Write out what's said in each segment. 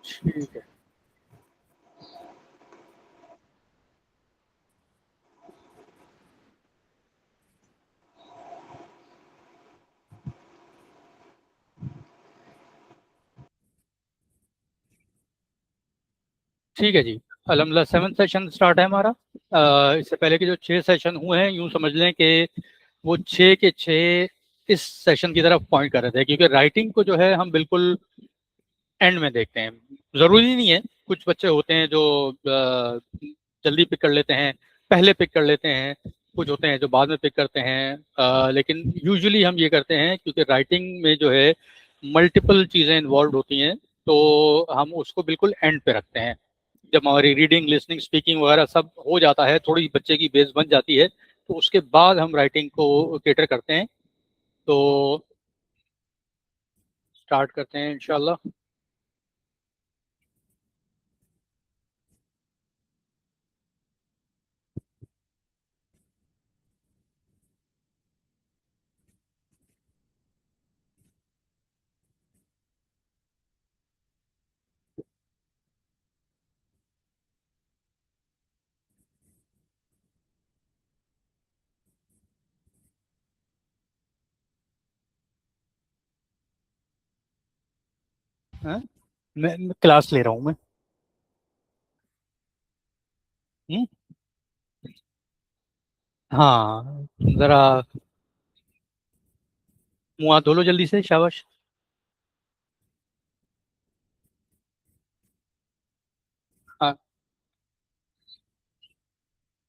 ठीक है। ठीक है जी, अल्हम्दुलिल्लाह 7th सेशन स्टार्ट है हमारा। इससे पहले के जो 6 सेशन हुए हैं, यूं समझ लें कि वो 6 के 6 इस सेशन की तरफ पॉइंट कर रहे थे, क्योंकि राइटिंग को जो है हम बिल्कुल एंड में देखते हैं। ज़रूरी नहीं है, कुछ बच्चे होते हैं जो जल्दी पिक कर लेते हैं, पहले पिक कर लेते हैं, कुछ होते हैं जो बाद में पिक करते हैं, लेकिन यूजुअली हम ये करते हैं क्योंकि राइटिंग में जो है मल्टीपल चीज़ें इन्वॉल्व होती हैं, तो हम उसको बिल्कुल एंड पे रखते हैं। जब हमारी रीडिंग, लिसनिंग, स्पीकिंग वगैरह सब हो जाता है, थोड़ी बच्चे की बेस बन जाती है, तो उसके बाद हम राइटिंग को केटर करते हैं। तो स्टार्ट करते हैं इंशाल्लाह। हाँ? मैं क्लास ले रहा हूँ मैं। हम्म? हाँ, जरा मुंह हाथ धो लो जल्दी से, शाबाश। हाँ,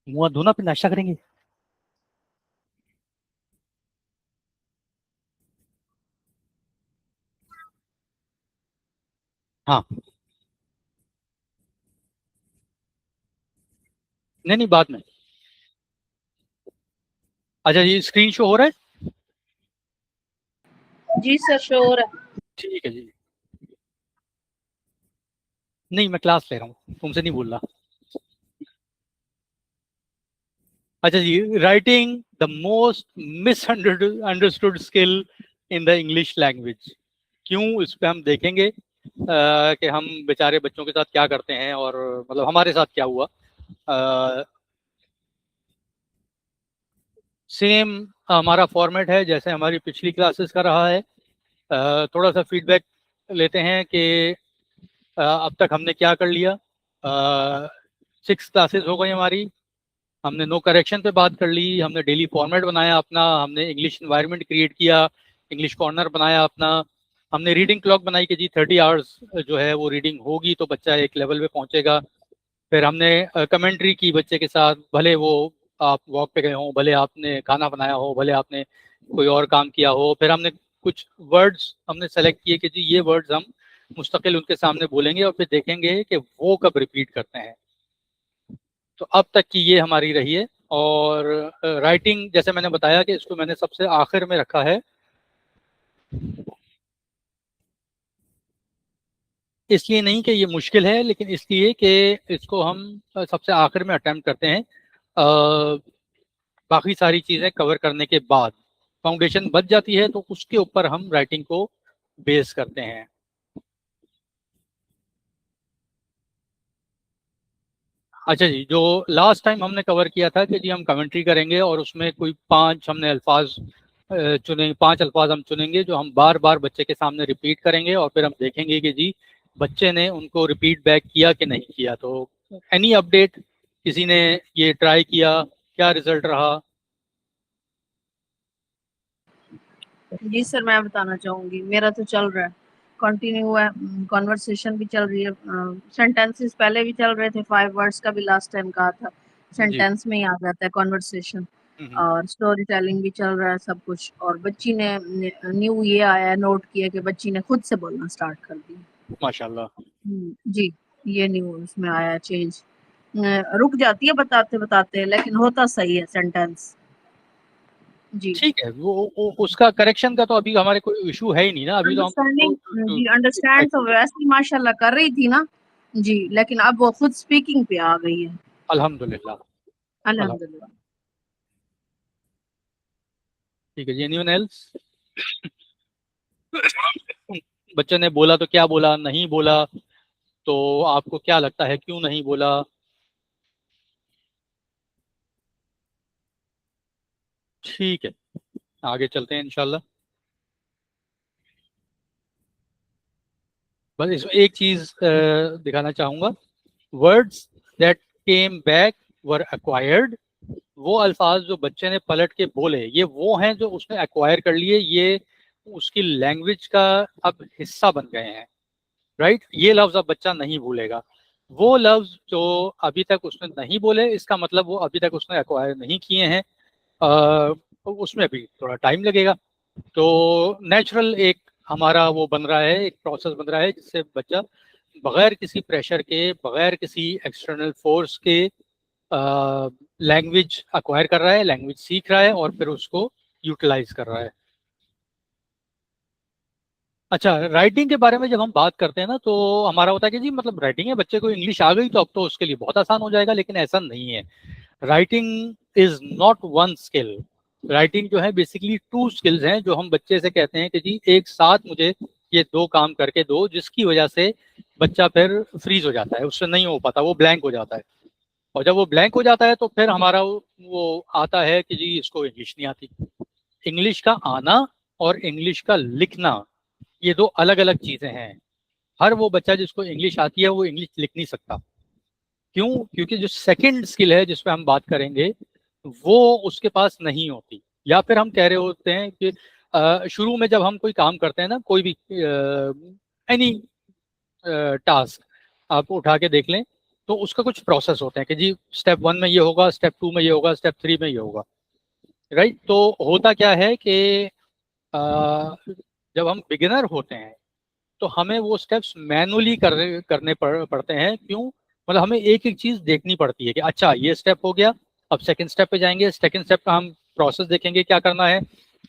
मुंह हाथ धोना, फिर नाश्ता करेंगे। हाँ, नहीं नहीं, बाद में। अच्छा जी, स्क्रीन शो हो रहा है? जी सर, श्योर है। ठीक है जी। नहीं, मैं क्लास ले रहा हूँ, तुमसे नहीं बोल रहा। अच्छा जी, writing the most misunderstood skill in the English language. क्यों, इस पे हम देखेंगे कि हम बेचारे बच्चों के साथ क्या करते हैं, और मतलब हमारे साथ क्या हुआ। सेम हमारा फॉर्मेट है जैसे हमारी पिछली क्लासेस का रहा है। थोड़ा सा फीडबैक लेते हैं कि अब तक हमने क्या कर लिया। 6 क्लासेस हो गई हमारी, हमने नो करेक्शन पे बात कर ली, हमने डेली फॉर्मेट बनाया अपना, हमने इंग्लिश इन्वायरमेंट क्रिएट किया, इंग्लिश कॉर्नर बनाया अपना, हमने रीडिंग क्लॉक बनाई कि जी 30 आवर्स जो है वो रीडिंग होगी तो बच्चा एक लेवल पे पहुंचेगा। फिर हमने कमेंट्री की बच्चे के साथ, भले वो आप वॉक पे गए हों, भले आपने खाना बनाया हो, भले आपने कोई और काम किया हो। फिर हमने कुछ वर्ड्स हमने सेलेक्ट किए कि जी ये वर्ड्स हम मुस्तकिल उनके सामने बोलेंगे, और फिर देखेंगे कि वो कब रिपीट करते हैं। तो अब तक की ये हमारी रही है। और राइटिंग जैसे मैंने बताया कि इसको मैंने सबसे आखिर में रखा है, इसलिए नहीं कि ये मुश्किल है, लेकिन इसलिए कि इसको हम सबसे आखिर में अटेम्प्ट करते हैं। बाकी सारी चीज़ें कवर करने के बाद फाउंडेशन बच जाती है, तो उसके ऊपर हम राइटिंग को बेस करते हैं। अच्छा जी, जो लास्ट टाइम हमने कवर किया था कि जी हम कमेंट्री करेंगे, और उसमें कोई 5 हमने अल्फाज चुनेंगे, 5 अल्फाज हम चुनेंगे जो हम बार बार बच्चे के सामने रिपीट करेंगे, और फिर हम देखेंगे कि जी बच्चे ने उनको रिपीट बैक किया कि नहीं किया। तो एनी अपडेट, किसी ने ये ट्राई किया, क्या रिजल्ट रहा? जी सर, मैं बताना चाहूंगी, मेरा तो चल रहा है, कंटिन्यू है, कॉन्वर्सेशन भी चल रही है, सेंटेंसेस पहले भी चल रहे थे, 5 वर्ड्स का भी लास्ट टाइम कहा था, जी। सेंटेंस में ही आ जाता है कॉन्वर्सेशन। हम्म। और स्टोरी टेलिंग भी चल रहा है सब कुछ, और बच्ची ने न्यू ये आया है, नोट किया कि बच्ची ने खुद से बोलना स्टार्ट कर दिया। माशाल्लाह। जी, ये न्यू उसमें आया चेंज। रुक जाती है बताते बताते, लेकिन होता सही है सेंटेंस। जी, ठीक है, वो उसका करेक्शन का तो अभी हमारे कोई इशू है ही नहीं ना, अभी तो हम अंडरस्टैंडिंग, जी अंडरस्टैंड तो तो वैसे ही माशाल्लाह कर रही थी ना। जी, लेकिन अब वो खुद स्पीकिंग पे आ गई है। अल्हम्दुलिल्लाह। अल्हम्दुलिल्लाह। ठीक है जी, एनीवन एल्स? बच्चे ने बोला तो क्या बोला, नहीं बोला तो आपको क्या लगता है क्यों नहीं बोला? ठीक है, आगे चलते हैं इंशाल्लाह। बस इसमें एक चीज दिखाना चाहूंगा, words that came back were acquired. वो अल्फाज जो बच्चे ने पलट के बोले, ये वो हैं जो उसने एक्वायर कर लिए, ये उसकी लैंग्वेज का अब हिस्सा बन गए हैं। राइट, ये लफ्ज अब बच्चा नहीं भूलेगा। वो लफ्ज जो अभी तक उसने नहीं बोले, इसका मतलब वो अभी तक उसने एक्वायर नहीं किए हैं, उसमें अभी थोड़ा टाइम लगेगा। तो नेचुरल एक हमारा वो बन रहा है, एक प्रोसेस बन रहा है जिससे बच्चा बगैर किसी प्रेशर के, बगैर किसी एक्सटर्नल फोर्स के लैंग्वेज अक्वायर कर रहा है, लैंग्वेज सीख रहा है और फिर उसको यूटिलाइज कर रहा है। अच्छा, राइटिंग के बारे में जब हम बात करते हैं ना, तो हमारा होता है कि जी मतलब राइटिंग है, बच्चे को इंग्लिश आ गई तो अब तो उसके लिए बहुत आसान हो जाएगा, लेकिन ऐसा नहीं है। Writing is not one skill. Writing जो है बेसिकली टू स्किल्स हैं, जो हम बच्चे से कहते हैं कि जी एक साथ मुझे ये दो काम करके दो, जिसकी वजह से बच्चा फिर फ्रीज हो जाता है, उससे नहीं हो पाता, वो ब्लैंक हो जाता है। और जब वो ब्लैंक हो जाता है तो फिर हमारा वो आता है कि जी इसको इंग्लिश नहीं आती। इंग्लिश का आना और इंग्लिश का लिखना, ये दो अलग अलग चीजें हैं। हर वो बच्चा जिसको इंग्लिश आती है वो इंग्लिश लिख नहीं सकता। क्यों? क्योंकि जो सेकंड स्किल है जिस पे हम बात करेंगे, वो उसके पास नहीं होती। या फिर हम कह रहे होते हैं कि शुरू में जब हम कोई काम करते हैं ना, कोई भी एनी टास्क आप उठा के देख लें, तो उसका कुछ प्रोसेस होते हैं कि जी स्टेप 1 में ये होगा, स्टेप 2 में ये होगा, स्टेप 3 में ये होगा। राइट, तो होता क्या है कि जब हम बिगिनर होते हैं तो हमें वो स्टेप्स मैनुअली करने पड़ते हैं। क्यों? मतलब हमें एक एक चीज देखनी पड़ती है कि अच्छा ये स्टेप हो गया, अब सेकंड स्टेप पे जाएंगे, सेकंड स्टेप का हम प्रोसेस देखेंगे क्या करना है,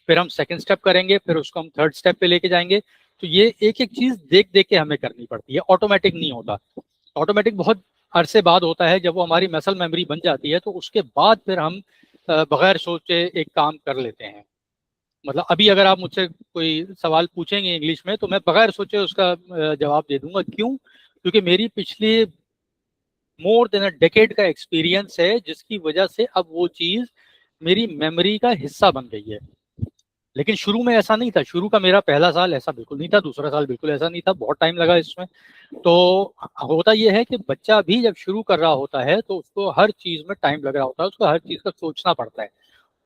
फिर हम सेकंड स्टेप करेंगे, फिर उसको हम थर्ड स्टेप पे लेके जाएंगे। तो ये एक एक चीज देख देख के हमें करनी पड़ती है, ऑटोमेटिक नहीं होता। ऑटोमेटिक बहुत अरसे बाद होता है, जब वो हमारी मसल मेमोरी बन जाती है, तो उसके बाद फिर हम बगैर सोचे एक काम कर लेते हैं। मतलब अभी अगर आप मुझसे कोई सवाल पूछेंगे इंग्लिश में, तो मैं बगैर सोचे उसका जवाब दे दूंगा। क्यों? क्योंकि मेरी पिछली मोर देन अ डेकेड का एक्सपीरियंस है, जिसकी वजह से अब वो चीज मेरी मेमोरी का हिस्सा बन गई है। लेकिन शुरू में ऐसा नहीं था, शुरू का मेरा पहला साल ऐसा बिल्कुल नहीं था, दूसरा साल बिल्कुल ऐसा नहीं था, बहुत टाइम लगा इसमें। तो होता यह है कि बच्चा भी जब शुरू कर रहा होता है तो उसको हर चीज में टाइम लग रहा होता है, उसको हर चीज का सोचना पड़ता है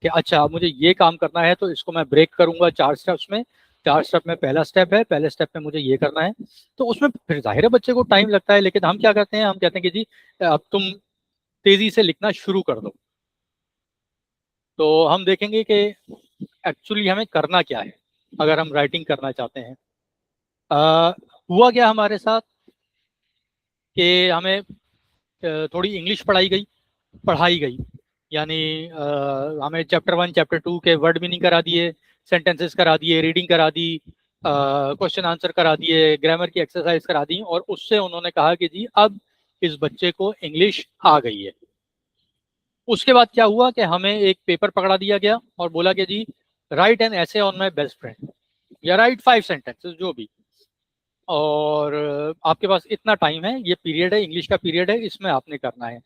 कि अच्छा मुझे ये काम करना है तो इसको मैं ब्रेक करूंगा 4 स्टेप्स में। 4 स्टेप में पहला स्टेप है, पहले स्टेप में मुझे ये करना है। तो उसमें फिर जाहिर है बच्चे को टाइम लगता है, लेकिन हम क्या करते हैं, हम कहते हैं कि जी अब तुम तेजी से लिखना शुरू कर दो। तो हम देखेंगे कि एक्चुअली हमें करना क्या है अगर हम राइटिंग करना चाहते हैं। हुआ क्या हमारे साथ कि हमें थोड़ी इंग्लिश पढ़ाई गई। यानी हमें चैप्टर 1 चैप्टर 2 के वर्ड मीनिंग करा दिए, सेंटेंसेस करा दिए, रीडिंग करा दी, क्वेश्चन आंसर करा दिए, ग्रामर की एक्सरसाइज करा दी, और उससे उन्होंने कहा कि जी अब इस बच्चे को इंग्लिश आ गई है। उसके बाद क्या हुआ कि हमें एक पेपर पकड़ा दिया गया और बोला कि जी राइट एन ऐसे ऑन माई बेस्ट फ्रेंड, या राइट 5 सेंटेंसेस जो भी, और आपके पास इतना टाइम है, ये पीरियड है, इंग्लिश का पीरियड है, इसमें आपने करना है।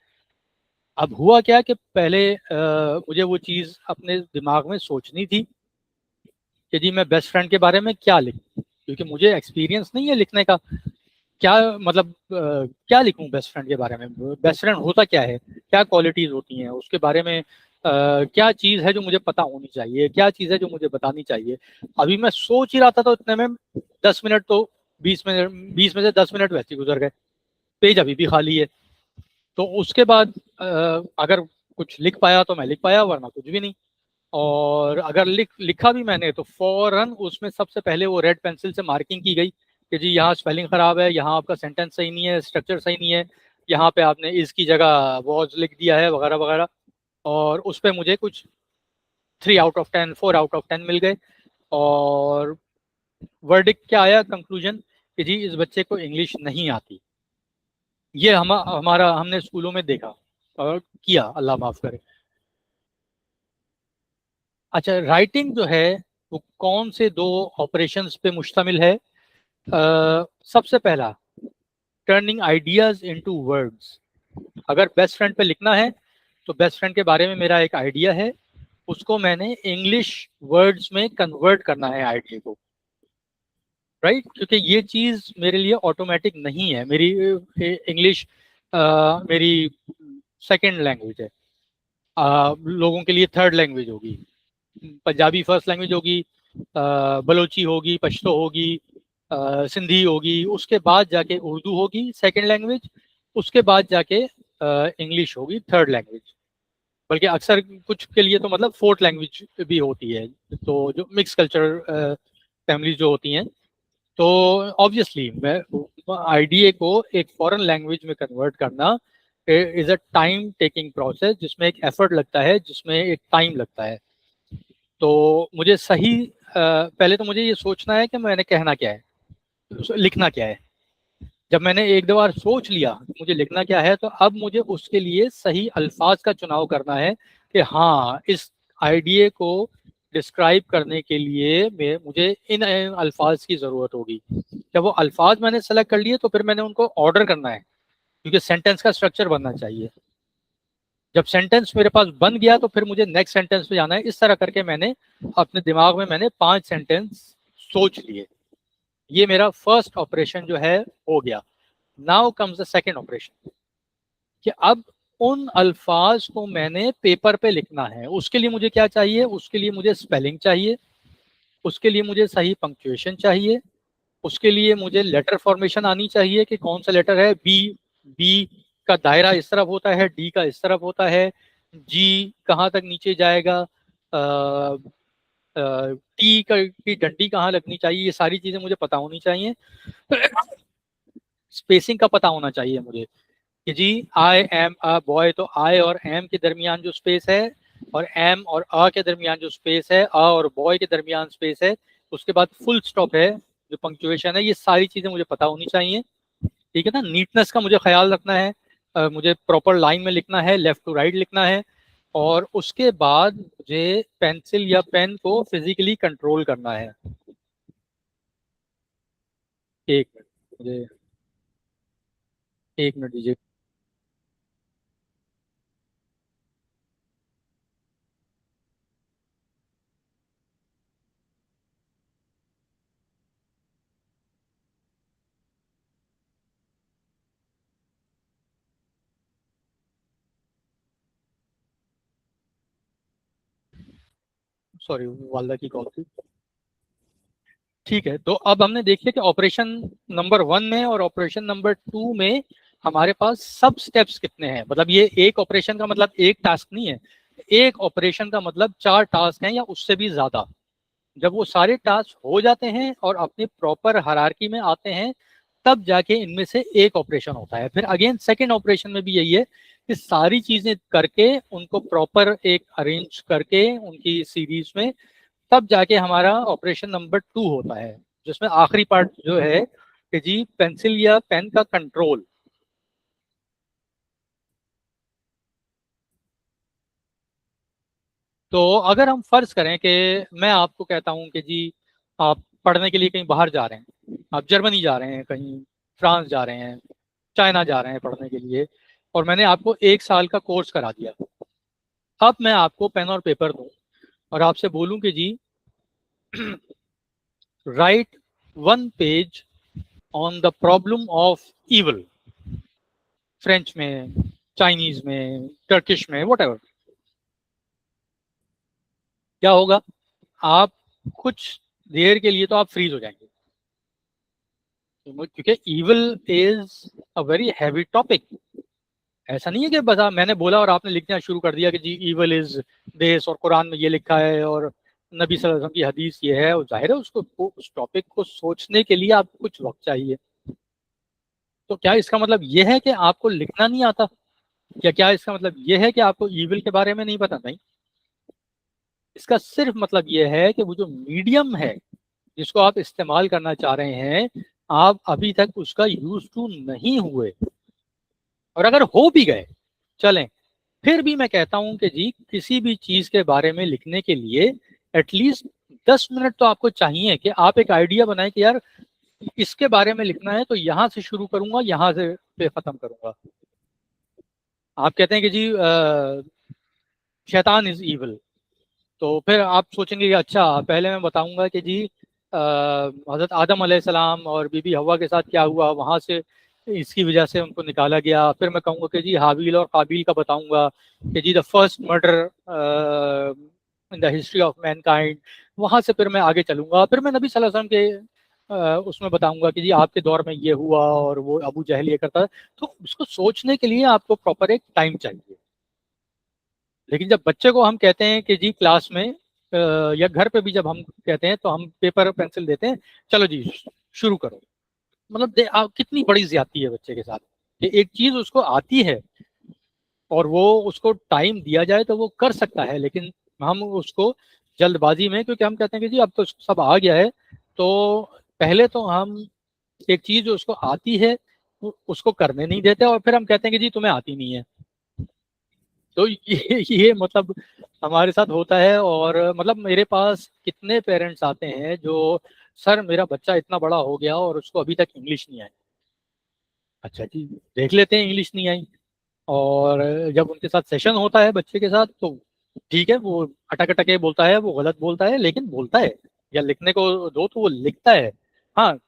अब हुआ क्या कि पहले मुझे वो चीज़ अपने दिमाग में सोचनी थी कि जी मैं बेस्ट फ्रेंड के बारे में क्या लिखूं, क्योंकि मुझे एक्सपीरियंस नहीं है लिखने का। क्या मतलब क्या लिखूं बेस्ट फ्रेंड के बारे में, बेस्ट फ्रेंड होता क्या है, क्या क्वालिटीज होती हैं उसके बारे में, क्या चीज़ है जो मुझे पता होनी चाहिए, क्या चीज़ है जो मुझे बतानी चाहिए। अभी मैं सोच ही रहा था तो इतने में 10 मिनट तो 20 मिनट, 20 में से 10 मिनट वैसे ही गुजर गए, पेज अभी भी खाली है। तो उसके बाद अगर कुछ लिख पाया तो मैं लिख पाया, वरना कुछ भी नहीं। और अगर लिखा भी मैंने तो फौरन उसमें सबसे पहले वो रेड पेंसिल से मार्किंग की गई कि जी यहाँ स्पेलिंग खराब है, यहाँ आपका सेंटेंस सही नहीं है, स्ट्रक्चर सही नहीं है, यहाँ पे आपने इसकी जगह वॉज लिख दिया है, वगैरह वगैरह। और उस पर मुझे कुछ 3 आउट ऑफ 10, 4 आउट ऑफ 10 मिल गए। और वर्डिक्ट क्या आया, कंक्लूजन, कि जी इस बच्चे को इंग्लिश नहीं आती। ये हमारा हमने स्कूलों में देखा और किया, अल्लाह माफ करे। अच्छा, राइटिंग जो है वो कौन से दो ऑपरेशंस पे मुश्तमिल है? सबसे पहला, टर्निंग आइडियाज इनटू वर्ड्स। अगर बेस्ट फ्रेंड पे लिखना है तो बेस्ट फ्रेंड के बारे में मेरा एक आइडिया है, उसको मैंने इंग्लिश वर्ड्स में कन्वर्ट करना है आइडिया को, राइट? क्योंकि ये चीज मेरे लिए ऑटोमेटिक नहीं है। मेरी इंग्लिश मेरी सेकंड लैंग्वेज है, लोगों के लिए थर्ड लैंग्वेज होगी, पंजाबी फर्स्ट लैंग्वेज होगी, बलोची होगी, पश्तो होगी, सिंधी होगी, उसके बाद जाके उर्दू होगी सेकंड लैंग्वेज, उसके बाद जाके इंग्लिश होगी थर्ड लैंग्वेज। बल्कि अक्सर कुछ के लिए तो मतलब फोर्थ लैंग्वेज भी होती है, तो जो मिक्स कल्चर फैमिली जो होती हैं, तो ऑब्वियसली मैं आईडीए को एक फॉरेन लैंग्वेज में कन्वर्ट करना is a time taking process, जिसमें एक एफर्ट लगता है, जिसमें एक टाइम लगता है। तो मुझे सही पहले तो मुझे ये सोचना है कि मैंने कहना क्या है, लिखना क्या है। जब मैंने एक दो बार सोच लिया मुझे लिखना क्या है, तो अब मुझे उसके लिए सही अल्फाज का चुनाव करना है कि हाँ, इस आइडिया को डिस्क्राइब करने के लिए मुझे इन अल्फाज की ज़रूरत होगी। जब वो अल्फाज मैंने सेलेक्ट कर लिए तो फिर मैंने उनको ऑर्डर करना है, क्योंकि सेंटेंस का स्ट्रक्चर बनना चाहिए। जब सेंटेंस मेरे पास बन गया तो फिर मुझे नेक्स्ट सेंटेंस पे जाना है। इस तरह करके मैंने अपने दिमाग में 5 सेंटेंस सोच लिए। ये मेरा फर्स्ट ऑपरेशन जो है हो गया। Now comes the second operation, कि अब उन अल्फाज को मैंने पेपर पे लिखना है। उसके लिए मुझे क्या चाहिए? उसके लिए मुझे स्पेलिंग चाहिए, उसके लिए मुझे सही पंक्चुएशन चाहिए, उसके लिए मुझे लेटर फॉर्मेशन आनी चाहिए कि कौन सा लेटर है। बी बी का दायरा इस तरफ होता है, डी का इस तरफ होता है, जी कहाँ तक नीचे जाएगा, टी की डंडी कहाँ लगनी चाहिए, ये सारी चीजें मुझे पता होनी चाहिए। स्पेसिंग का पता होना चाहिए मुझे कि जी आई एम अ बॉय, तो आई और एम के दरमियान जो स्पेस है, और एम और अ के दरमियान जो स्पेस है, अ और बॉय के दरमियान स्पेस है, उसके बाद फुल स्टॉप है, जो पंक्चुएशन है, ये सारी चीजें मुझे पता होनी चाहिए। ठीक है ना? नीटनेस का मुझे ख्याल रखना है, मुझे प्रॉपर लाइन में लिखना है, लेफ्ट टू राइट लिखना है, और उसके बाद मुझे पेंसिल या पेन को फिजिकली कंट्रोल करना है। एक मिनट, मुझे एक मिनट दीजिए। सॉरी, वालदा की कॉल थी। ठीक है, तो अब हमने देख लिया कि ऑपरेशन नंबर 1 में और ऑपरेशन नंबर 2 में हमारे पास सब स्टेप्स कितने हैं। मतलब ये एक ऑपरेशन का मतलब एक टास्क नहीं है, एक ऑपरेशन का मतलब 4 टास्क हैं या उससे भी ज्यादा। जब वो सारे टास्क हो जाते हैं और अपने प्रॉपर हायरार्की में आते हैं, तब जाके इनमें से एक ऑपरेशन होता है। फिर अगेन सेकेंड ऑपरेशन में भी यही है कि सारी चीजें करके उनको प्रॉपर एक अरेंज करके उनकी सीरीज में, तब जाके हमारा ऑपरेशन नंबर 2 होता है, जिसमें आखिरी पार्ट जो है कि जी पेंसिल या पेन का कंट्रोल। तो अगर हम फर्ज करें कि मैं आपको कहता हूं कि जी आप पढ़ने के लिए कहीं बाहर जा रहे हैं, आप जर्मनी जा रहे हैं, कहीं फ्रांस जा रहे हैं, चाइना जा रहे हैं पढ़ने के लिए, और मैंने आपको 1 साल का कोर्स करा दिया। अब मैं आपको पेन और पेपर दूं और आपसे बोलूं कि जी write 1 page on the problem of evil, French में, चाइनीज में, टर्किश में, वट एवर, क्या होगा? आप कुछ देर के लिए तो आप फ्रीज हो जाएंगे, क्योंकि evil is a very heavy topic. ऐसा नहीं है कि बस मैंने बोला और आपने लिखना शुरू कर दिया कि जी इवल इज दिस, और कुरान में ये लिखा है और नबी सल्लल्लाहु अलैहि वसल्लम की हदीस ये है, और जाहिर है उसको उस टॉपिक को सोचने के लिए आपको कुछ वक्त चाहिए। तो क्या इसका मतलब ये है कि आपको लिखना नहीं आता, या क्या इसका मतलब ये है कि आपको इविल के बारे में नहीं पता? नहीं, इसका सिर्फ मतलब ये है कि वो जो मीडियम है जिसको आप इस्तेमाल करना चाह रहे हैं, आप अभी तक उसका यूज टू नहीं हुए। और अगर हो भी गए, चलें, फिर भी मैं कहता हूं कि जी किसी भी चीज के बारे में लिखने के लिए एटलीस्ट 10 मिनट तो आपको चाहिए कि आप एक आइडिया बनाएं कि यार इसके बारे में लिखना है तो यहाँ से शुरू करूंगा, यहाँ से पे खत्म करूंगा। आप कहते हैं कि जी शैतान इज ईविल, तो फिर आप सोचेंगे कि अच्छा पहले मैं बताऊंगा कि जी हजरत आदम अलैहिस्सलाम और बीबी हवा के साथ क्या हुआ, वहां से इसकी वजह से उनको निकाला गया। फिर मैं कहूंगा कि जी हाबिल और काबिल का बताऊंगा कि जी the first murder in the history of mankind. वहां से फिर मैं आगे चलूंगा, फिर मैं नबी सल्लल्लाहु अलैहि वसल्लम के उसमें बताऊंगा कि जी आपके दौर में ये हुआ और वो अबू जहल ये करता है। तो उसको सोचने के लिए आपको प्रॉपर एक टाइम चाहिए। लेकिन जब बच्चे को हम कहते हैं कि जी क्लास में या घर पे भी जब हम कहते हैं तो हम पेपर पेंसिल देते हैं, चलो जी शुरू करो। मतलब कितनी बड़ी ज्यादती है बच्चे के साथ कि एक चीज उसको आती है और वो उसको टाइम दिया जाए तो वो कर सकता है, लेकिन हम उसको जल्दबाजी में, क्योंकि हम कहते हैं कि जी अब तो सब आ गया है, तो पहले तो हम एक चीज जो उसको आती है उसको करने नहीं देते और फिर हम कहते हैं कि जी तुम्हें आती नहीं है। तो ये मतलब हमारे साथ होता है। और मतलब मेरे पास कितने पेरेंट्स आते हैं जो, सर मेरा बच्चा इतना बड़ा हो गया और उसको अभी तक इंग्लिश नहीं आई। अच्छा जी, देख लेते हैं इंग्लिश नहीं आई। और जब उनके साथ सेशन होता है बच्चे के साथ तो ठीक है, वो अटक अटके बोलता है, वो गलत बोलता है लेकिन बोलता है, या लिखने को दो तो वो लिखता है। हाँ,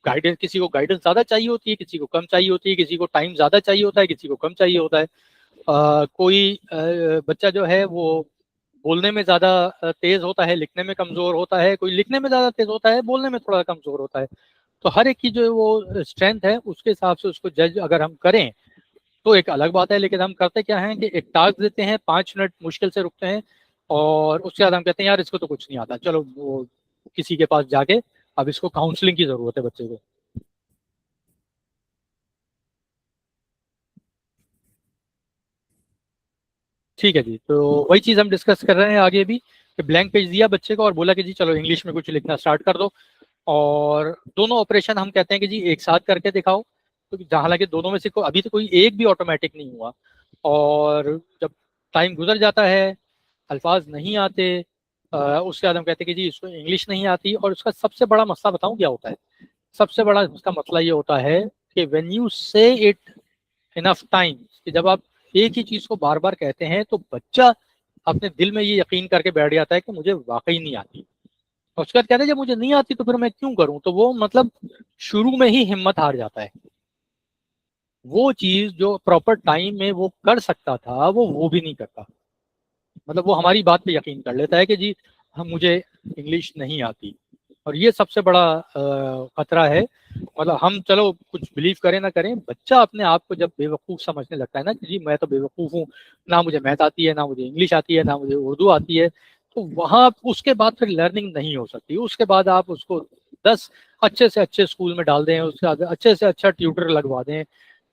गाइडेंस, किसी को गाइडेंस ज्यादा चाहिए होती है, किसी को कम चाहिए होती है, किसी को टाइम ज्यादा चाहिए होता है, किसी को कम चाहिए होता है। कोई बच्चा जो है वो बोलने में ज्यादा तेज होता है, लिखने में कमजोर होता है, कोई लिखने में ज्यादा तेज होता है, बोलने में थोड़ा कमजोर होता है। तो हर एक की जो वो स्ट्रेंथ है उसके हिसाब से उसको जज अगर हम करें तो एक अलग बात है। लेकिन हम करते क्या है कि एक टास्क देते हैं, 5 मिनट मुश्किल से रुकते हैं और उसके बाद हम कहते हैं यार इसको तो कुछ नहीं आता, चलो वो किसी के पास जाके अब इसको काउंसलिंग की जरूरत है बच्चे को। ठीक है जी, तो वही चीज हम डिस्कस कर रहे हैं आगे भी कि ब्लैंक पेज दिया बच्चे को और बोला कि जी चलो इंग्लिश में कुछ लिखना स्टार्ट कर दो। और दोनों ऑपरेशन हम कहते हैं कि जी एक साथ करके दिखाओ, तो हालांकि दोनों में से अभी तो कोई एक भी ऑटोमेटिक नहीं हुआ। और जब टाइम गुजर जाता है, अल्फाज नहीं आते, उसके बाद हम कहते हैं कि जी इसको इंग्लिश नहीं आती। और उसका सबसे बड़ा मसला बताऊं क्या होता है? सबसे बड़ा उसका मसला ये होता है कि व्हेन यू से इट इनफ टाइम, कि जब आप एक ही चीज को बार बार कहते हैं तो बच्चा अपने दिल में ये यकीन करके बैठ जाता है कि मुझे वाकई नहीं आती। और उसके बाद कहते हैं जब मुझे नहीं आती तो फिर मैं क्यों करूं, तो वो मतलब शुरू में ही हिम्मत हार जाता है। वो चीज जो प्रॉपर टाइम में वो कर सकता था वो भी नहीं करता। मतलब वो हमारी बात पे यकीन कर लेता है कि जी हम मुझे इंग्लिश नहीं आती। और ये सबसे बड़ा खतरा है। मतलब हम चलो कुछ बिलीव करें ना करें, बच्चा अपने आप को जब बेवकूफ़ समझने लगता है ना कि जी मैं तो बेवकूफ़ हूँ, ना मुझे मैथ आती है, ना मुझे इंग्लिश आती है, ना मुझे उर्दू आती है, तो वहाँ उसके बाद फिर लर्निंग नहीं हो सकती। उसके बाद आप उसको 10 अच्छे से अच्छे स्कूल में डाल दें, उसके बाद अच्छे से अच्छा ट्यूटर लगवा दें,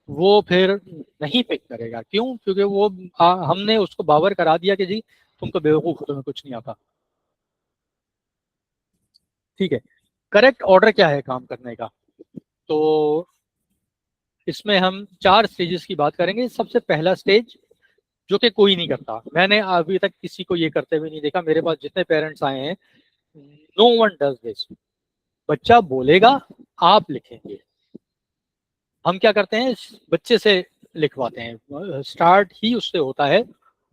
वो फिर नहीं पिक करेगा। क्यों? क्योंकि वो हमने उसको बावर करा दिया कि जी तुम तो बेवकूफ़ हो, तुम्हें कुछ नहीं आता। ठीक है, करेक्ट ऑर्डर क्या है काम करने का? तो इसमें हम 4 स्टेजेस की बात करेंगे। सबसे पहला स्टेज जो कि कोई नहीं करता, मैंने अभी तक किसी को ये करते हुए नहीं देखा, मेरे पास जितने पेरेंट्स आए हैं, नो वन डज दिस। बच्चा बोलेगा, आप लिखेंगे। हम क्या करते हैं, बच्चे से लिखवाते हैं, स्टार्ट ही उससे होता है,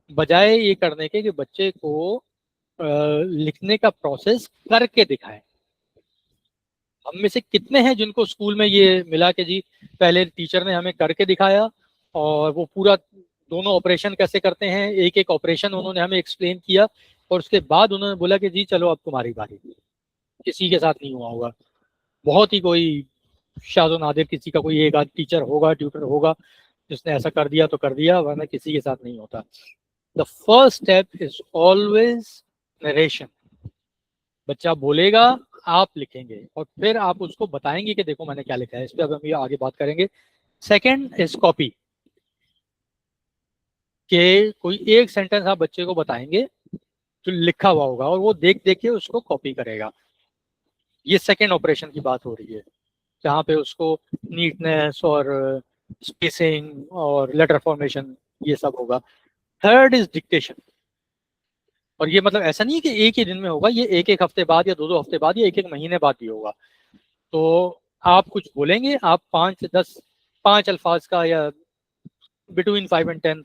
बजाय ये करने के कि बच्चे को लिखने का प्रोसेस करके दिखाएं। हम में से कितने हैं जिनको स्कूल में ये मिला कि जी पहले टीचर ने हमें करके दिखाया और वो पूरा दोनों ऑपरेशन कैसे करते हैं, एक एक ऑपरेशन उन्होंने हमें एक्सप्लेन किया और उसके बाद उन्होंने बोला कि जी चलो अब तुम्हारी बारी। किसी के साथ नहीं हुआ होगा, बहुत ही कोई शाज़ो नादिर किसी का कोई एक आध टीचर होगा, ट्यूटर होगा जिसने ऐसा कर दिया तो कर दिया, वरना किसी के साथ नहीं होता। The first step is always narration. बच्चा बोलेगा, आप लिखेंगे और फिर आप उसको बताएंगे कि देखो मैंने क्या लिखा है। इस पर अब हम ये आगे बात करेंगे। सेकंड इज कॉपी, कि कोई एक सेंटेंस आप बच्चे को बताएंगे जो लिखा हुआ होगा और वो देख देख के उसको कॉपी करेगा। ये सेकंड ऑपरेशन की बात हो रही है, जहाँ पे उसको नीटनेस और स्पेसिंग और लेटर फॉर्मेशन ये सब होगा। थर्ड इज डिक्टेशन, और ये मतलब ऐसा नहीं है कि एक ही दिन में होगा, ये एक एक हफ्ते बाद या दो दो हफ्ते बाद या एक एक महीने बाद भी होगा। तो आप कुछ बोलेंगे, आप 5 से 10 5 अल्फाज का या बिटवीन 5 एंड 10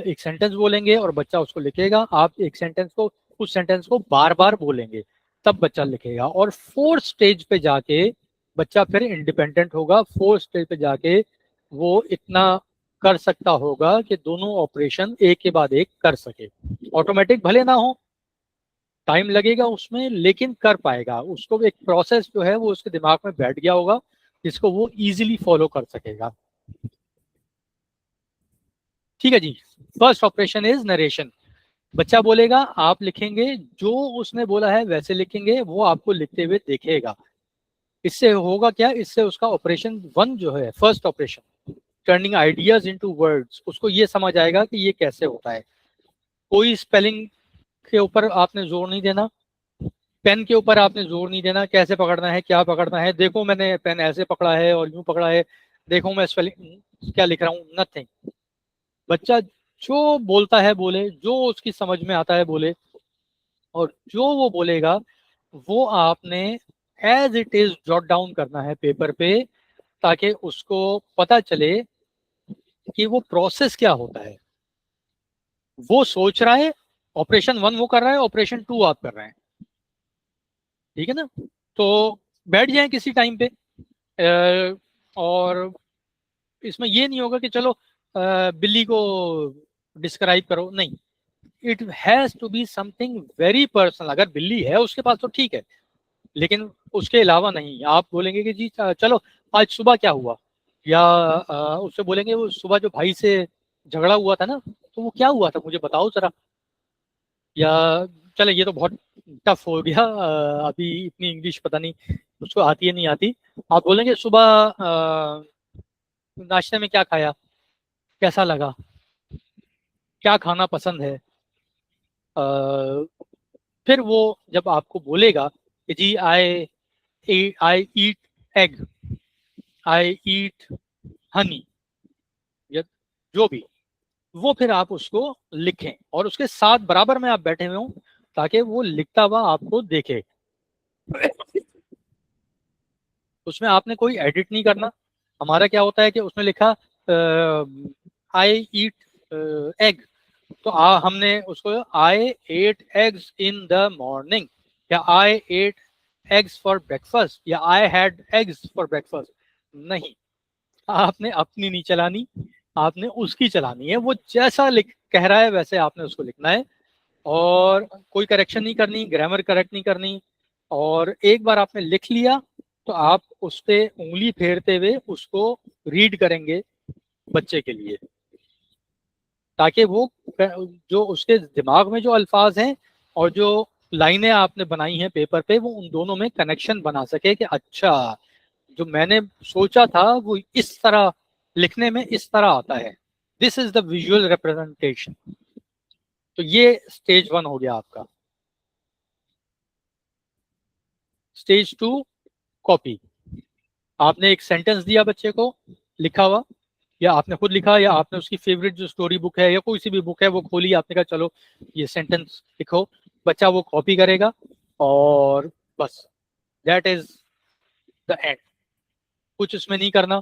एक सेंटेंस बोलेंगे और बच्चा उसको लिखेगा। आप एक सेंटेंस को, उस सेंटेंस को बार बार बोलेंगे, तब बच्चा लिखेगा। और 4th स्टेज पे जाके बच्चा फिर इंडिपेंडेंट होगा। 4th स्टेज पे जाके वो इतना कर सकता होगा कि दोनों ऑपरेशन एक के बाद एक कर सके। ऑटोमेटिक भले ना हो, टाइम लगेगा उसमें, लेकिन कर पाएगा। उसको एक प्रोसेस जो है वो उसके दिमाग में बैठ गया होगा, जिसको वो इजीली फॉलो कर सकेगा। ठीक है जी। First operation is narration. बच्चा बोलेगा, आप लिखेंगे, जो उसने बोला है वैसे लिखेंगे, वो आपको लिखते हुए देखेगा। इससे होगा क्या, इससे उसका ऑपरेशन 1 जो है, first operation, turning ideas into words, उसको ये समझ आएगा कि ये कैसे होता है। कोई स्पेलिंग के ऊपर आपने जोर नहीं देना, पेन के ऊपर आपने जोर नहीं देना, कैसे पकड़ना है, क्या पकड़ना है, देखो मैंने पेन ऐसे पकड़ा है और यूं पकड़ा है, देखो मैं स्पेलिंग क्या लिख रहा हूँ, नथिंग। बच्चा जो बोलता है बोले, जो उसकी समझ में आता है बोले, और जो वो बोलेगा वो आपने as it is jot down करना है पेपर पे, ताकि उसको पता चले कि वो प्रोसेस क्या होता है। वो सोच रहा है, ऑपरेशन 1 वो कर रहा है, ऑपरेशन 2 आप कर रहे हैं। ठीक है ना? तो बैठ जाए किसी टाइम पे, और इसमें ये नहीं होगा कि चलो बिल्ली को डिस्क्राइब करो, नहीं। It has to be something very personal. अगर बिल्ली है उसके पास तो ठीक है, लेकिन उसके अलावा नहीं। आप बोलेंगे कि जी चलो आज सुबह क्या हुआ, या उससे बोलेंगे वो सुबह जो भाई से झगड़ा हुआ था ना, तो वो क्या हुआ था मुझे बताओ जरा। या चले ये तो बहुत टफ हो गया, अभी इतनी इंग्लिश पता नहीं उसको आती है नहीं आती। आप बोलेंगे सुबह नाश्ते में क्या खाया, कैसा लगा, क्या खाना पसंद है। फिर वो जब आपको बोलेगा कि जी आई ईट एग, आई ईट हनी, या जो भी, वो फिर आप उसको लिखें और उसके साथ बराबर में आप बैठे हुए हो, ताकि वो लिखता हुआ आपको देखे। उसमें आपने कोई एडिट नहीं करना। हमारा क्या होता है कि उसमें लिखा आई ईट एग, तो हमने उसको I ate eggs in the morning, या I ate eggs for breakfast, या I had eggs for breakfast. नहीं, आपने अपनी नहीं चलानी, आपने उसकी चलानी है। वो जैसा लिख कह रहा है वैसे आपने उसको लिखना है, और कोई करेक्शन नहीं करनी, ग्रामर करेक्ट नहीं करनी। और एक बार आपने लिख लिया तो आप उस पे उंगली फेरते हुए उसको रीड करेंगे बच्चे के लिए, ताकि वो जो उसके दिमाग में जो अल्फाज हैं और जो लाइनें आपने बनाई हैं पेपर पे, वो उन दोनों में कनेक्शन बना सके कि अच्छा, जो मैंने सोचा था वो इस तरह लिखने में इस तरह आता है। This is the visual representation. तो ये स्टेज 1 हो गया आपका। Stage 2, copy. आपने एक सेंटेंस दिया बच्चे को लिखा हुआ, या आपने खुद लिखा, या आपने उसकी फेवरेट जो स्टोरी बुक है या कोई सी भी बुक है वो खोली, आपने कहा चलो ये सेंटेंस लिखो। बच्चा वो कॉपी करेगा और बस, दैट इज द एंड। कुछ इसमें नहीं करना।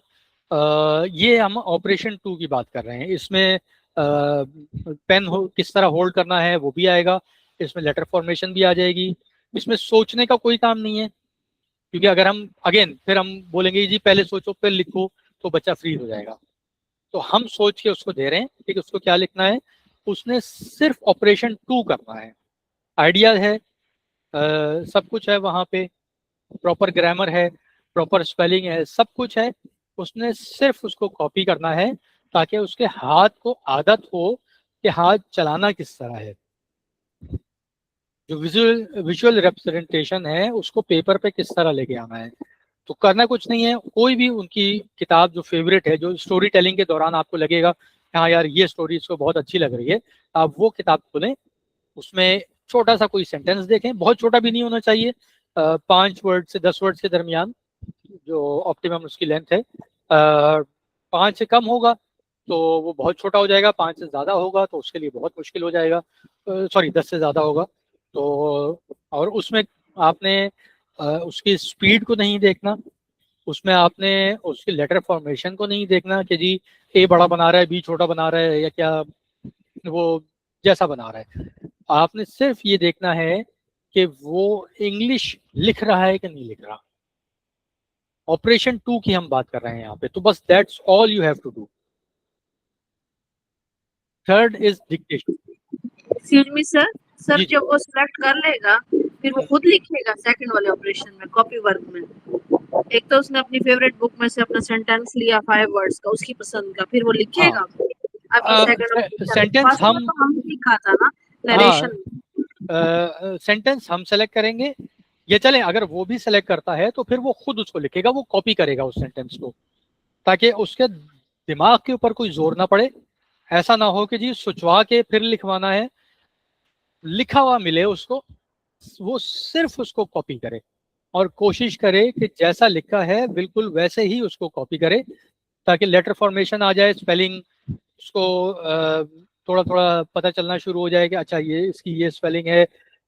ये हम ऑपरेशन 2 की बात कर रहे हैं। इसमें पेन किस तरह होल्ड करना है वो भी आएगा, इसमें लेटर फॉर्मेशन भी आ जाएगी। इसमें सोचने का कोई काम नहीं है, क्योंकि अगर हम अगेन फिर हम बोलेंगे जी पहले सोचो फिर लिखो, तो बच्चा फ्रीज हो जाएगा। तो हम सोच के उसको दे रहे हैं कि उसको क्या लिखना है। उसने सिर्फ ऑपरेशन 2 करना है। आइडिया है, सब कुछ है वहां पे, प्रॉपर ग्रामर है, प्रॉपर स्पेलिंग है, सब कुछ है। उसने सिर्फ उसको कॉपी करना है, ताकि उसके हाथ को आदत हो कि हाथ चलाना किस तरह है। जो विजुअल रिप्रेजेंटेशन है उसको पेपर पे किस तरह लेके आना है। तो करना कुछ नहीं है। कोई भी उनकी किताब जो फेवरेट है, जो स्टोरी टेलिंग के दौरान आपको लगेगा हाँ यार ये स्टोरी इसको बहुत अच्छी लग रही है, आप वो किताब खोलें, उसमें छोटा सा कोई सेंटेंस देखें, बहुत छोटा भी नहीं होना चाहिए, 5 वर्ड से 10 वर्ड के दरमियान जो ऑप्टिमम उसकी लेंथ है। 5 से कम होगा तो वो बहुत छोटा हो जाएगा, 5 से ज़्यादा होगा तो उसके लिए बहुत मुश्किल हो जाएगा। सॉरी, 10 से ज़्यादा होगा तो। और उसमें आपने उसकी स्पीड को नहीं देखना, उसमें आपने उसकी लेटर फॉर्मेशन को नहीं देखना कि जी ए बड़ा बना रहा है, बी छोटा बना रहा है, या क्या वो जैसा बना रहा है। आपने सिर्फ ये देखना है कि वो इंग्लिश लिख रहा है कि नहीं लिख रहा। ऑपरेशन 2 की हम बात कर रहे हैं यहाँ पे, तो बस that's all you have to do. Third is dictation. Excuse me sir, sir जी जी। जब वो सिलेक्ट कर लेगा फिर वो खुद लिखेगा सेकंड वाले ऑपरेशन में कॉपी वर्क में। एक तो उसने अपनी फेवरेट बुक में से अपना सेंटेंस लिया 5 वर्ड्स का उसकी पसंद का, फिर वो लिखेगा आपकी सेकंड ऑपरेशन। सेंटेंस फर्स्ट में हम, तो हम लिखा था ना हाँ, नरेशन। सेंटेंस हम सेलेक्ट करेंगे। ये चले, अगर वो भी सेलेक्ट करता है तो फिर वो खुद उसको लिखेगा, वो कॉपी करेगा उस सेंटेंस को, ताकि उसके दिमाग के ऊपर कोई जोर ना पड़े। ऐसा ना हो कि जी सोचवा के फिर लिखवाना है, लिखा हुआ मिले उसको, वो सिर्फ उसको कॉपी करे और कोशिश करे कि जैसा लिखा है बिल्कुल वैसे ही उसको कॉपी करे, ताकि लेटर फॉर्मेशन आ जाए, स्पेलिंग उसको थोड़ा थोड़ा पता चलना शुरू हो जाए कि अच्छा ये इसकी ये स्पेलिंग है,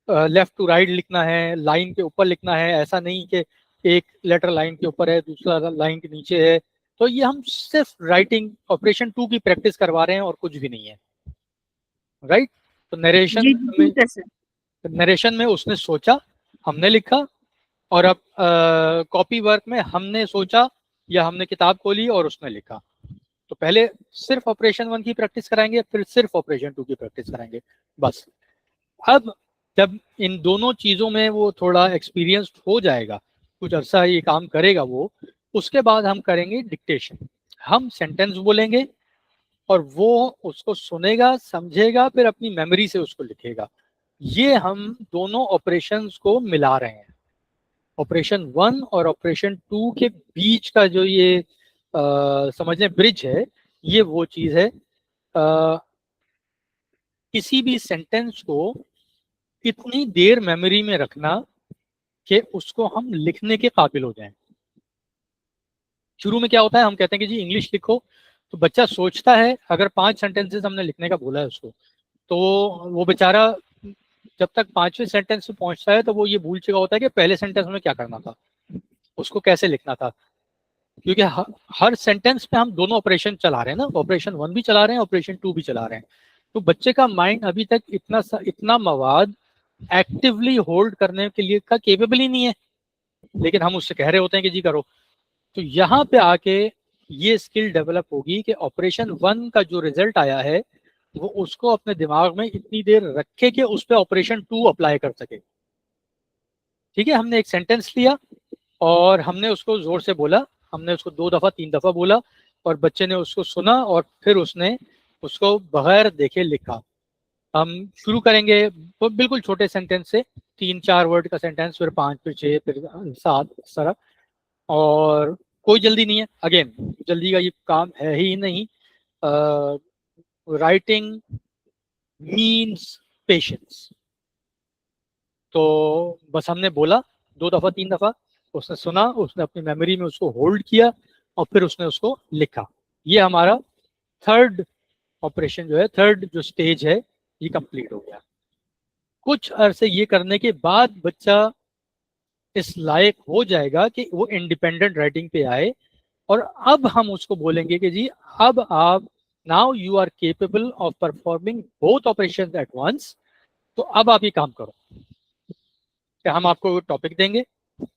लेफ्ट टू राइट लिखना है, लाइन के ऊपर लिखना है, ऐसा नहीं कि एक लेटर लाइन के ऊपर है दूसरा लाइन के नीचे है। तो ये हम सिर्फ राइटिंग ऑपरेशन 2 की प्रैक्टिस करवा रहे हैं और कुछ भी नहीं है, राइट। तो जी जी ठीक है सर। नरेशन में उसने सोचा, हमने लिखा, और अब कॉपी वर्क में हमने सोचा या हमने किताब खोली और उसने लिखा। तो पहले सिर्फ ऑपरेशन 1 की प्रैक्टिस कराएंगे, फिर सिर्फ ऑपरेशन 2 की प्रैक्टिस कराएंगे, बस। अब जब इन दोनों चीज़ों में वो थोड़ा एक्सपीरियंस्ड हो जाएगा, कुछ अरसा ये काम करेगा वो, उसके बाद हम करेंगे डिक्टेशन। हम सेंटेंस बोलेंगे और वो उसको सुनेगा, समझेगा, फिर अपनी मेमोरी से उसको लिखेगा। ये हम दोनों ऑपरेशंस को मिला रहे हैं। ऑपरेशन 1 और ऑपरेशन 2 के बीच का जो ये समझ लें ब्रिज है, ये वो चीज़ है। किसी भी सेंटेंस को इतनी देर मेमोरी में रखना कि उसको हम लिखने के काबिल हो जाएं। शुरू में क्या होता है, हम कहते हैं कि जी इंग्लिश लिखो, तो बच्चा सोचता है, अगर 5 सेंटेंसेस हमने लिखने का बोला है उसको, तो वो बेचारा जब तक 5वें सेंटेंस में पहुंचता है तो वो ये भूल चुका होता है कि पहले सेंटेंस में क्या करना था, उसको कैसे लिखना था। क्योंकि हर सेंटेंस पे हम दोनों ऑपरेशन चला रहे हैं ना, ऑपरेशन 1 भी चला रहे हैं, ऑपरेशन 2 भी चला रहे हैं। तो बच्चे का माइंड अभी तक इतना मवाद एक्टिवली होल्ड करने के लिए का केपेबल ही नहीं है, लेकिन हम उससे कह रहे होते हैं कि जी करो। तो यहाँ पे आके ये स्किल डेवलप होगी कि ऑपरेशन 1 का जो रिजल्ट आया है वो उसको अपने दिमाग में इतनी देर रखे कि उस पर ऑपरेशन 2 अप्लाई कर सके। ठीक है, हमने एक सेंटेंस लिया और हमने उसको जोर से बोला, हमने उसको 2 दफा 3 दफा बोला, और बच्चे ने उसको सुना और फिर उसने उसको बगैर देखे लिखा। हम शुरू करेंगे बिल्कुल छोटे सेंटेंस से, 3-4 वर्ड का सेंटेंस, फिर 5, फिर 6, फिर 7, इस तरह। और कोई जल्दी नहीं है, अगेन जल्दी का ये काम है ही नहीं। Writing means patience. तो बस हमने बोला 2 दफा 3 दफा, उसने सुना, उसने अपनी मेमोरी में उसको होल्ड किया और फिर उसने उसको लिखा। ये हमारा थर्ड ऑपरेशन जो है, थर्ड जो स्टेज है, ये कंप्लीट हो गया। कुछ अरसे ये करने के बाद बच्चा इस लायक हो जाएगा कि वो इंडिपेंडेंट राइटिंग पे आए, और अब हम उसको बोलेंगे कि जी अब आप, now you are capable of performing both operations at once. तो अब आप ये काम करो कि हम आपको टॉपिक देंगे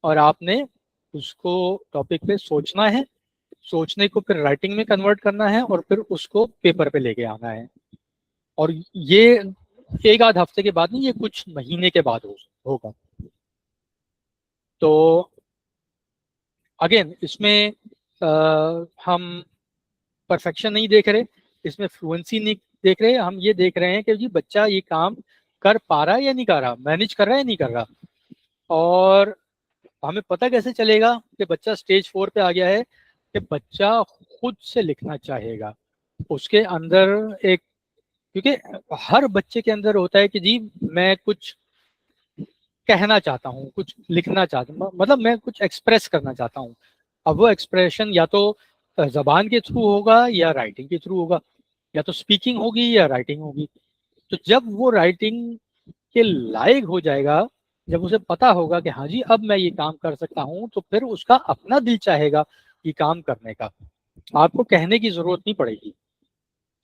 और आपने उसको टॉपिक पे सोचना है, सोचने को फिर राइटिंग में कन्वर्ट करना है और फिर उसको पेपर पे लेके आना है। और ये एक आध हफ्ते के बाद नहीं, ये कुछ महीने के बाद होगा। तो अगेन इसमें हम परफेक्शन नहीं देख रहे, इसमें फ्लुएंसी नहीं देख रहे, हम ये देख रहे हैं कि जी बच्चा ये काम कर पा रहा है या नहीं कर रहा, मैनेज कर रहा है या नहीं कर रहा। और हमें पता कैसे चलेगा कि बच्चा स्टेज 4 पे आ गया है, कि बच्चा खुद से लिखना चाहेगा। उसके अंदर एक, क्योंकि हर बच्चे के अंदर होता है कि जी मैं कुछ कहना चाहता हूँ, कुछ लिखना चाहता हूँ, मतलब मैं कुछ एक्सप्रेस करना चाहता हूँ। अब वो एक्सप्रेशन या तो जबान के थ्रू होगा या राइटिंग के थ्रू होगा, या तो स्पीकिंग होगी या राइटिंग होगी। तो जब वो राइटिंग के लायक हो जाएगा जब उसे पता होगा कि हाँ जी अब मैं ये काम कर सकता हूँ, तो फिर उसका अपना दिल चाहेगा ये काम करने का, आपको कहने की जरूरत नहीं पड़ेगी।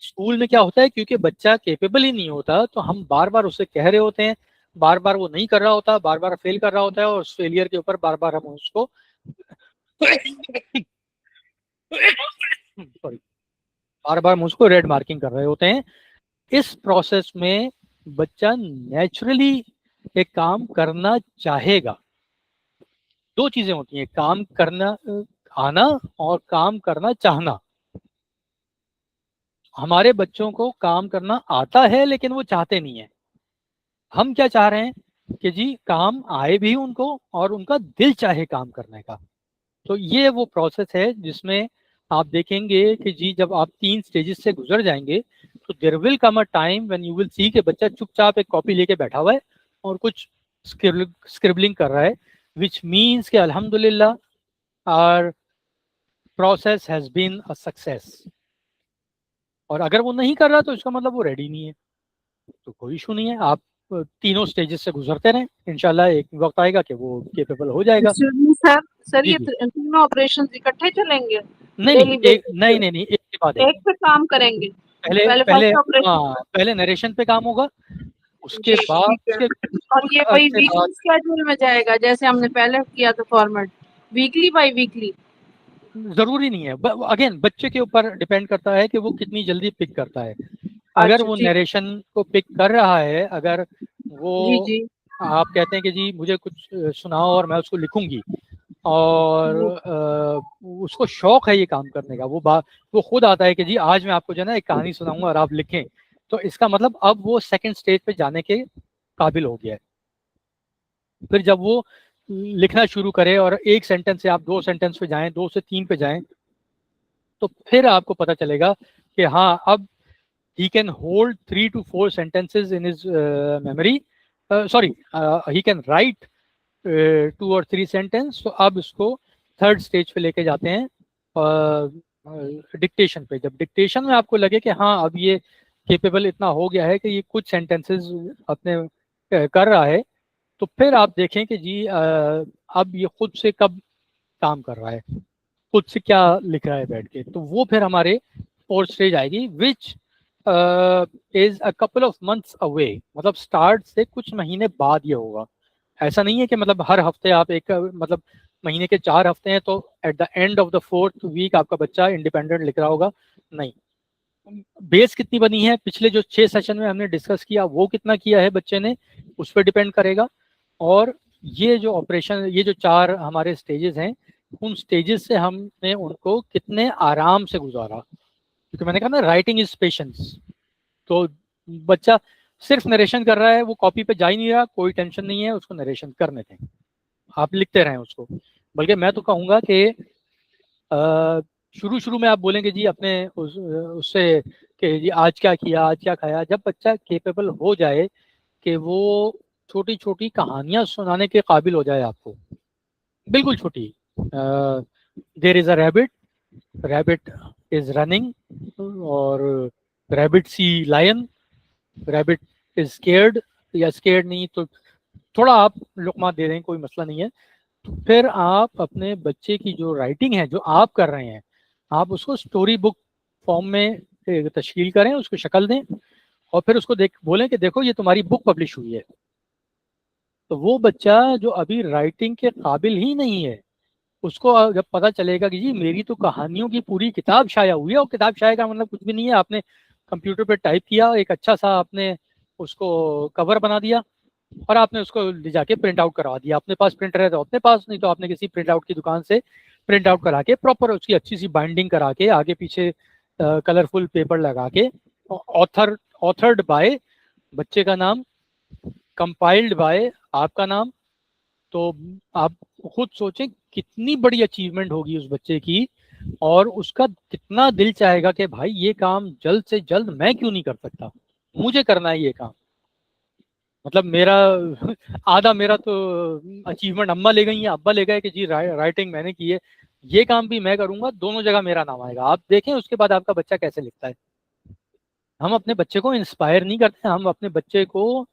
स्कूल में क्या होता है, क्योंकि बच्चा केपेबल ही नहीं होता, तो हम बार बार उसे कह रहे होते हैं, बार बार वो नहीं कर रहा होता, बार बार फेल कर रहा होता है, और उस फेलियर के ऊपर बार बार हम उसको सॉरी, बार बार हम उसको रेड मार्किंग कर रहे होते हैं। इस प्रोसेस में बच्चा नेचुरली एक काम करना चाहेगा। दो चीजें होती हैं, काम करना आना और काम करना चाहना। हमारे बच्चों को काम करना आता है लेकिन वो चाहते नहीं है। हम क्या चाह रहे हैं कि जी काम आए भी उनको और उनका दिल चाहे काम करने का। तो ये वो प्रोसेस है जिसमें आप देखेंगे कि जी जब आप 3 स्टेजेस से गुजर जाएंगे, तो there will come a time when you will see कि बच्चा चुपचाप एक कॉपी लेके बैठा हुआ है और कुछ स्क्रिबलिंग कर रहा है, विच मीन्स कि अल्हम्दुलिल्लाह our process has been a success. और अगर वो नहीं कर रहा तो इसका मतलब वो रेडी नहीं है, तो कोई इशू नहीं है। आप तीनों स्टेजेस से गुजरते रहें, इंशाल्लाह एक वक्त आएगा कि वो केपेबल हो जाएगा। सर सर जी ये जी, तीनों ऑपरेशन इकट्ठे चलेंगे नहीं नहीं डेली एक बेसिस पे, नहीं नहीं नहीं एक के बाद एक। एक पे काम करेंगे? पहले पहले पहले फर्स्ट ऑपरेशन। हाँ, पहले नरेशन पे काम होगा, उसके जी बाद ठीक है। उसके और ये वही अरसे बाद। वीकली स्केड्यूल में जाएगा जैसे हमने पहले किया था फॉर्मेट, वीकली बाय वीकली? जरूरी नहीं है, अगेन बच्चे के ऊपर डिपेंड करता है कि वो कितनी जल्दी पिक करता है। अगर अच्छा वो ठीक। नरेशन को पिक कर रहा है, अगर वो जी जी। आप कहते हैं कि जी मुझे कुछ सुनाओ और मैं उसको लिखूंगी, और उसको शौक है ये काम करने का, वो खुद आता है कि जी आज मैं आपको जो है ना एक कहानी सुनाऊंगा और आप लिखें, तो इसका मतलब अब वो सेकंड स्टेज पे जाने के काबिल हो गया है। फिर जब वो लिखना शुरू करे और एक सेंटेंस से आप 2 सेंटेंस पे जाएं, 2 से 3 पे जाएं, तो फिर आपको पता चलेगा कि हाँ अब he can hold 3 to 4 sentences in his memory. Sorry, he can write 2 or 3 sentence. तो अब इसको थर्ड स्टेज पे लेके जाते हैं डिक्टेशन पे। जब डिक्टेशन में आपको लगे कि हाँ अब ये केपेबल इतना हो गया है कि ये कुछ सेंटेंसेस अपने कर रहा है, तो फिर आप देखें कि जी अब ये खुद से कब काम कर रहा है, खुद से क्या लिख रहा है बैठ के, तो वो फिर हमारे फोर्थ स्टेज आएगी, which is a couple of months away. मतलब स्टार्ट से कुछ महीने बाद ये होगा। ऐसा नहीं है कि मतलब हर हफ्ते आप एक मतलब महीने के 4 हफ्ते हैं तो at the end of the 4th week आपका बच्चा इंडिपेंडेंट लिख रहा होगा, नहीं। बेस कितनी बनी है, पिछले जो 6 सेशन में हमने डिस्कस किया वो कितना किया है बच्चे ने, उस पर डिपेंड करेगा। और ये जो ऑपरेशन, ये जो 4 हमारे स्टेजेस हैं, उन स्टेजेस से हमने उनको कितने आराम से गुजारा। क्योंकि मैंने कहा ना राइटिंग इज पेशेंस। तो बच्चा सिर्फ नरेशन कर रहा है, वो कॉपी पे जा ही नहीं रहा, कोई टेंशन नहीं है, उसको नरेशन करने दें, आप लिखते रहें उसको। बल्कि मैं तो कहूँगा कि शुरू शुरू में आप बोलेंगे जी अपने उससे कि जी आज क्या किया, आज क्या खाया। जब बच्चा केपेबल हो जाए कि वो छोटी छोटी कहानियां सुनाने के काबिल हो जाए आपको, बिल्कुल छोटी, there is a rabbit, rabbit is running, और rabbit see lion, rabbit is scared, या स्केर्ड नहीं तो थोड़ा आप लुकमा दे दें, कोई मसला नहीं है। तो फिर आप अपने बच्चे की जो राइटिंग है जो आप कर रहे हैं, आप उसको स्टोरी बुक फॉर्म में तश्कील करें, उसको शक्ल दें, और फिर उसको देख बोलें कि देखो ये तुम्हारी बुक पब्लिश हुई है। तो वो बच्चा जो अभी राइटिंग के काबिल ही नहीं है, उसको जब पता चलेगा कि जी मेरी तो कहानियों की पूरी किताब शाया हुई है, और किताब शाया का मतलब कुछ भी नहीं है, आपने कंप्यूटर पे टाइप किया, एक अच्छा सा आपने उसको कवर बना दिया और आपने उसको ले जाके प्रिंट आउट करवा दिया। अपने पास प्रिंटर है तो अपने पास, नहीं तो आपने किसी प्रिंट आउट की दुकान से प्रिंट आउट करा के प्रॉपर उसकी अच्छी सी बाइंडिंग करा के आगे पीछे कलरफुल पेपर लगा के, ऑथर्ड बाय बच्चे का नाम, कंपाइल्ड बाय आपका नाम, तो आप खुद सोचें कितनी बड़ी अचीवमेंट होगी उस बच्चे की, और उसका कितना दिल चाहेगा कि भाई ये काम जल्द से जल्द मैं क्यों नहीं कर सकता, मुझे करना है ये काम। मतलब मेरा आधा मेरा तो अचीवमेंट अम्मा ले गई है, अब्बा ले गए कि जी राइटिंग मैंने की है, ये काम भी मैं करूंगा, दोनों जगह मेरा नाम आएगा। आप देखें उसके बाद आपका बच्चा कैसे लिखता है। हम अपने बच्चे को इंस्पायर नहीं करते, हम अपने बच्चे को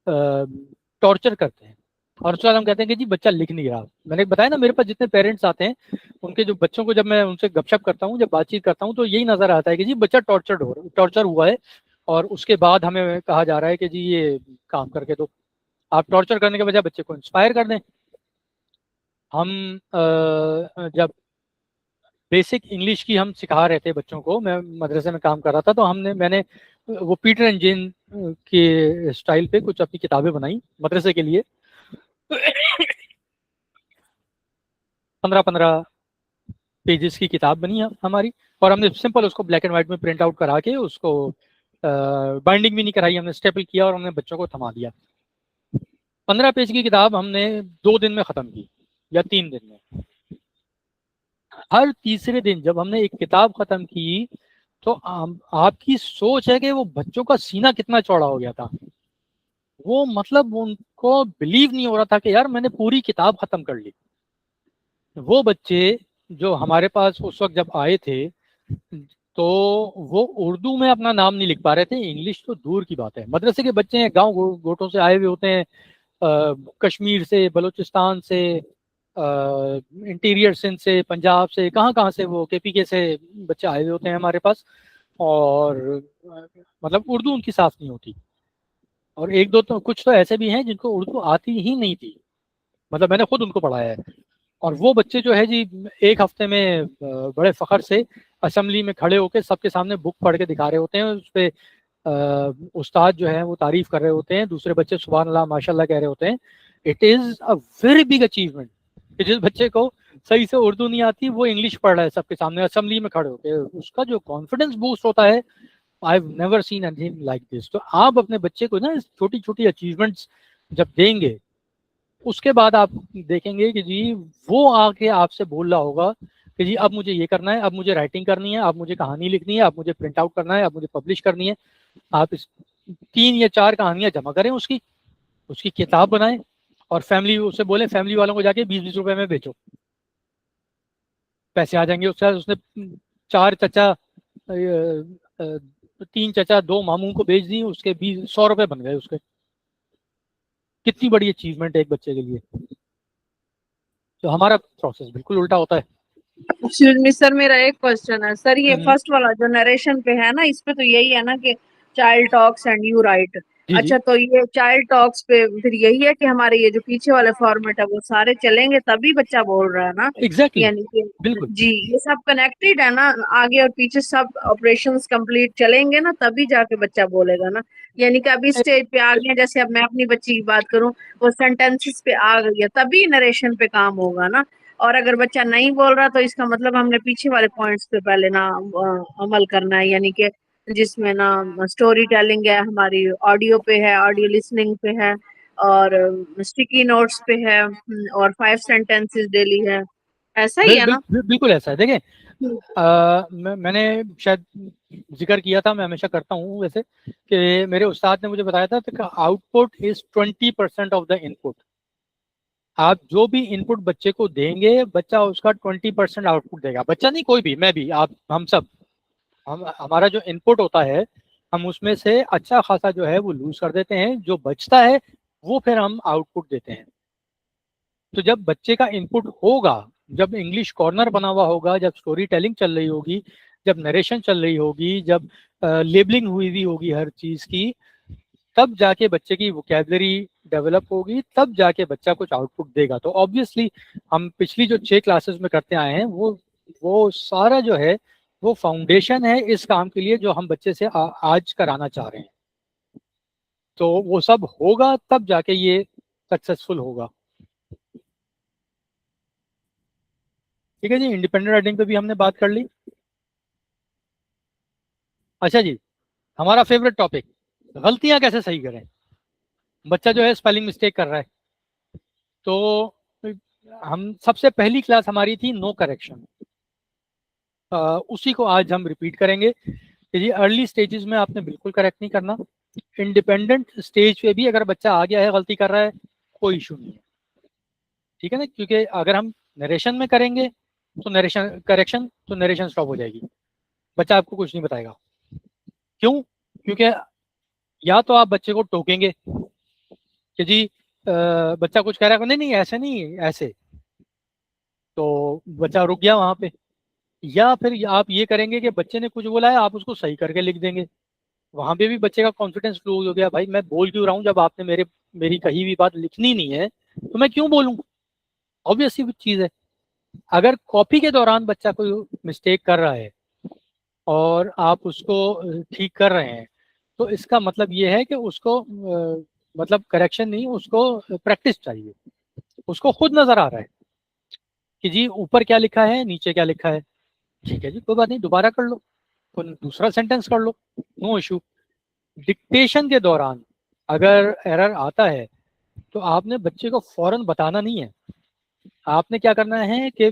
टॉर्चर करते हैं। और उसके बाद हम कहते हैं कि जी बच्चा लिख नहीं रहा। मैंने बताया ना, मेरे पास जितने पेरेंट्स आते हैं उनके जो बच्चों को जब मैं उनसे गपशप करता हूँ, जब बातचीत करता हूँ, तो यही नजर आता है कि जी बच्चा टॉर्चर हुआ है, और उसके बाद हमें कहा जा रहा है कि जी ये काम करके दो। आप टॉर्चर करने के बजाय बच्चे को इंस्पायर कर दें। हम जब बेसिक इंग्लिश की हम सिखा रहे थे बच्चों को, मैं मदरसे में काम कर रहा था, तो मैंने वो पीटर एंड जेन के स्टाइल पे कुछ अपनी किताबें बनाई मदरसे के लिए। 15-15 पेजेस की किताब बनी हमारी, और हमने सिंपल उसको ब्लैक एंड व्हाइट में प्रिंट आउट करा के उसको बाइंडिंग भी नहीं कराई, हमने स्टेपल किया और हमने बच्चों को थमा दिया। 15 पेज की किताब हमने 2 दिन में खत्म की या 3 दिन में। हर तीसरे दिन जब हमने एक किताब खत्म की, तो आपकी सोच है कि वो बच्चों का सीना कितना चौड़ा हो गया था। वो मतलब उनको बिलीव नहीं हो रहा था कि यार मैंने पूरी किताब खत्म कर ली। वो बच्चे जो हमारे पास उस वक्त जब आए थे, तो वो उर्दू में अपना नाम नहीं लिख पा रहे थे, इंग्लिश तो दूर की बात है। मदरसे के बच्चे हैं, गांव गोटों से आए हुए होते हैं, कश्मीर से, बलूचिस्तान से, इंटीरियर सिंध से, पंजाब से, कहाँ कहाँ से, वो केपीके से बच्चे आए हुए होते हैं हमारे पास। और मतलब उर्दू उनकी साफ नहीं होती, और एक दो तो कुछ तो ऐसे भी हैं जिनको उर्दू आती ही नहीं थी, मतलब मैंने खुद उनको पढ़ाया है। और वो बच्चे जो है जी, एक हफ्ते में बड़े फखर से असेंबली में खड़े होकर सबके सामने बुक पढ़ के दिखा रहे होते हैं। उस पे उस्ताद जो है वो तारीफ कर रहे होते हैं, दूसरे बच्चे सुभान अल्लाह माशाल्लाह कह रहे होते हैं। It is a very big achievement कि जिस बच्चे को सही से उर्दू नहीं आती वो इंग्लिश पढ़ रहा है सबके सामने असेंबली में खड़े होकर, उसका जो कॉन्फिडेंस बूस्ट होता है, I have never seen anything like this. तो आप अपने बच्चे को ना छोटी छोटी अचीवमेंट्स जब देंगे, उसके बाद आप देखेंगे कि जी वो आके आपसे बोल रहा होगा कि जी अब मुझे ये करना है, अब मुझे राइटिंग करनी है, अब मुझे कहानी लिखनी है, अब मुझे प्रिंट आउट करना है, अब मुझे पब्लिश करनी है। आप इस 3 या 4 कहानियां जमा करें, उसकी उसकी किताब बनाएं, और फैमिली उसे बोले, फैमिली वालों को जाके 20-20 रुपए में बेचो, पैसे आ जाएंगे। उसके बाद उसने 4 चचा, 3 चचा, 2 मामू को बेच दी, उसके 100 रुपए बन गए उसके। कितनी बड़ी अचीवमेंट है एक बच्चे के लिए। तो हमारा प्रोसेस बिल्कुल उल्टा होता है। एक्सक्यूज मी सर, मेरा एक क्वेश्चन है सर। ये हम्म, फर्स्ट वाला जो नरेशन पे है ना, इस पे तो यही है ना कि child talks and you write. जी जी, अच्छा, तो ये चाइल्ड टॉक्स पे फिर यही है कि हमारे ये जो पीछे वाले फॉर्मेट है वो सारे चलेंगे तभी बच्चा बोल रहा है ना? एग्जैक्टली, यानी कि बिल्कुल। जी, ये सब कनेक्टेड है ना, आगे और पीछे सब ऑपरेशंस कंप्लीट चलेंगे ना तभी जाके बच्चा बोलेगा ना। यानी कि अभी स्टेज पे आ गए, जैसे अब मैं अपनी बच्ची की बात करूं, वो सेंटेंसेस पे आ गई है तभी नरेशन पे काम होगा ना। और अगर बच्चा नहीं बोल रहा तो इसका मतलब हमने पीछे वाले पॉइंट्स पे पहले ना अमल करना है। यानी कि जिसमें ना स्टोरी टेलिंग है, हमारी ऑडियो पे है, ऑडियो लिसनिंग पे है, और स्टिकी नोट्स पे है, और 5 सेंटेंसेस डेली है। ऐसा ही है ना? बिल्कुल ऐसा है। देखें, हम्म, मैंने शायद जिक्र किया था, मैं हमेशा करता हूँ वैसे, कि मेरे उस्ताद ने मुझे बताया था कि output is 20% of the input. आप जो भी इनपुट बच्चे को देंगे, बच्चा उसका 20% आउटपुट देगा। बच्चा नहीं, कोई भी, मैं भी, आप, हम सब, हम हमारा जो इनपुट होता है, हम उसमें से अच्छा खासा जो है वो लूज कर देते हैं, जो बचता है वो फिर हम आउटपुट देते हैं। तो जब बच्चे का इनपुट होगा, जब इंग्लिश कॉर्नर बना हुआ होगा, जब स्टोरी टेलिंग चल रही होगी, जब नरेशन चल रही होगी, जब लेबलिंग हुई हुई होगी हर चीज की, तब जाके बच्चे की वोकेबलरी डेवलप होगी, तब जाके बच्चा कुछ आउटपुट देगा। तो ऑब्वियसली हम पिछली जो 6 क्लासेस में करते आए हैं, वो सारा जो है वो फाउंडेशन है इस काम के लिए जो हम बच्चे से आज कराना चाह रहे हैं। तो वो सब होगा तब जाके ये सक्सेसफुल होगा। ठीक है जी, इंडिपेंडेंट राइटिंग पे भी हमने बात कर ली। अच्छा जी, हमारा फेवरेट टॉपिक, गलतियां कैसे सही करें। बच्चा जो है स्पेलिंग मिस्टेक कर रहा है, तो हम सबसे पहली क्लास हमारी थी नो करेक्शन। उसी को आज हम रिपीट करेंगे कि जी अर्ली स्टेजेस में आपने बिल्कुल करेक्ट नहीं करना। इंडिपेंडेंट स्टेज पे भी अगर बच्चा आ गया है, गलती कर रहा है, कोई इशू नहीं है, ठीक है ना, क्योंकि अगर हम नरेशन में करेंगे तो नरेशन करेक्शन, तो नरेशन स्टॉप हो जाएगी, बच्चा आपको कुछ नहीं बताएगा। क्यों? क्योंकि या तो आप बच्चे को टोकेंगे कि जी बच्चा कुछ कह रहा है, नहीं नहीं ऐसे नहीं ऐसे, तो बच्चा रुक गया वहां पे। या फिर आप ये करेंगे कि बच्चे ने कुछ बोला है, आप उसको सही करके लिख देंगे। वहां पे भी बच्चे का कॉन्फिडेंस लूज हो गया, भाई मैं बोल क्यों रहा हूँ जब आपने मेरी कही हुई बात लिखनी नहीं है, तो मैं क्यों बोलूँ। ऑब्वियस सी चीज है। अगर कॉपी के दौरान बच्चा कोई मिस्टेक कर रहा है और आप उसको ठीक कर रहे हैं, तो इसका मतलब ये है कि उसको मतलब करेक्शन नहीं, उसको प्रैक्टिस चाहिए। उसको खुद नजर आ रहा है कि जी ऊपर क्या लिखा है, नीचे क्या लिखा है। ठीक है जी, कोई बात नहीं, दोबारा कर लो, कोई दूसरा सेंटेंस कर लो, नो इशू। डिक्टेशन के दौरान अगर एरर आता है तो आपने बच्चे को फौरन बताना नहीं है। आपने क्या करना है कि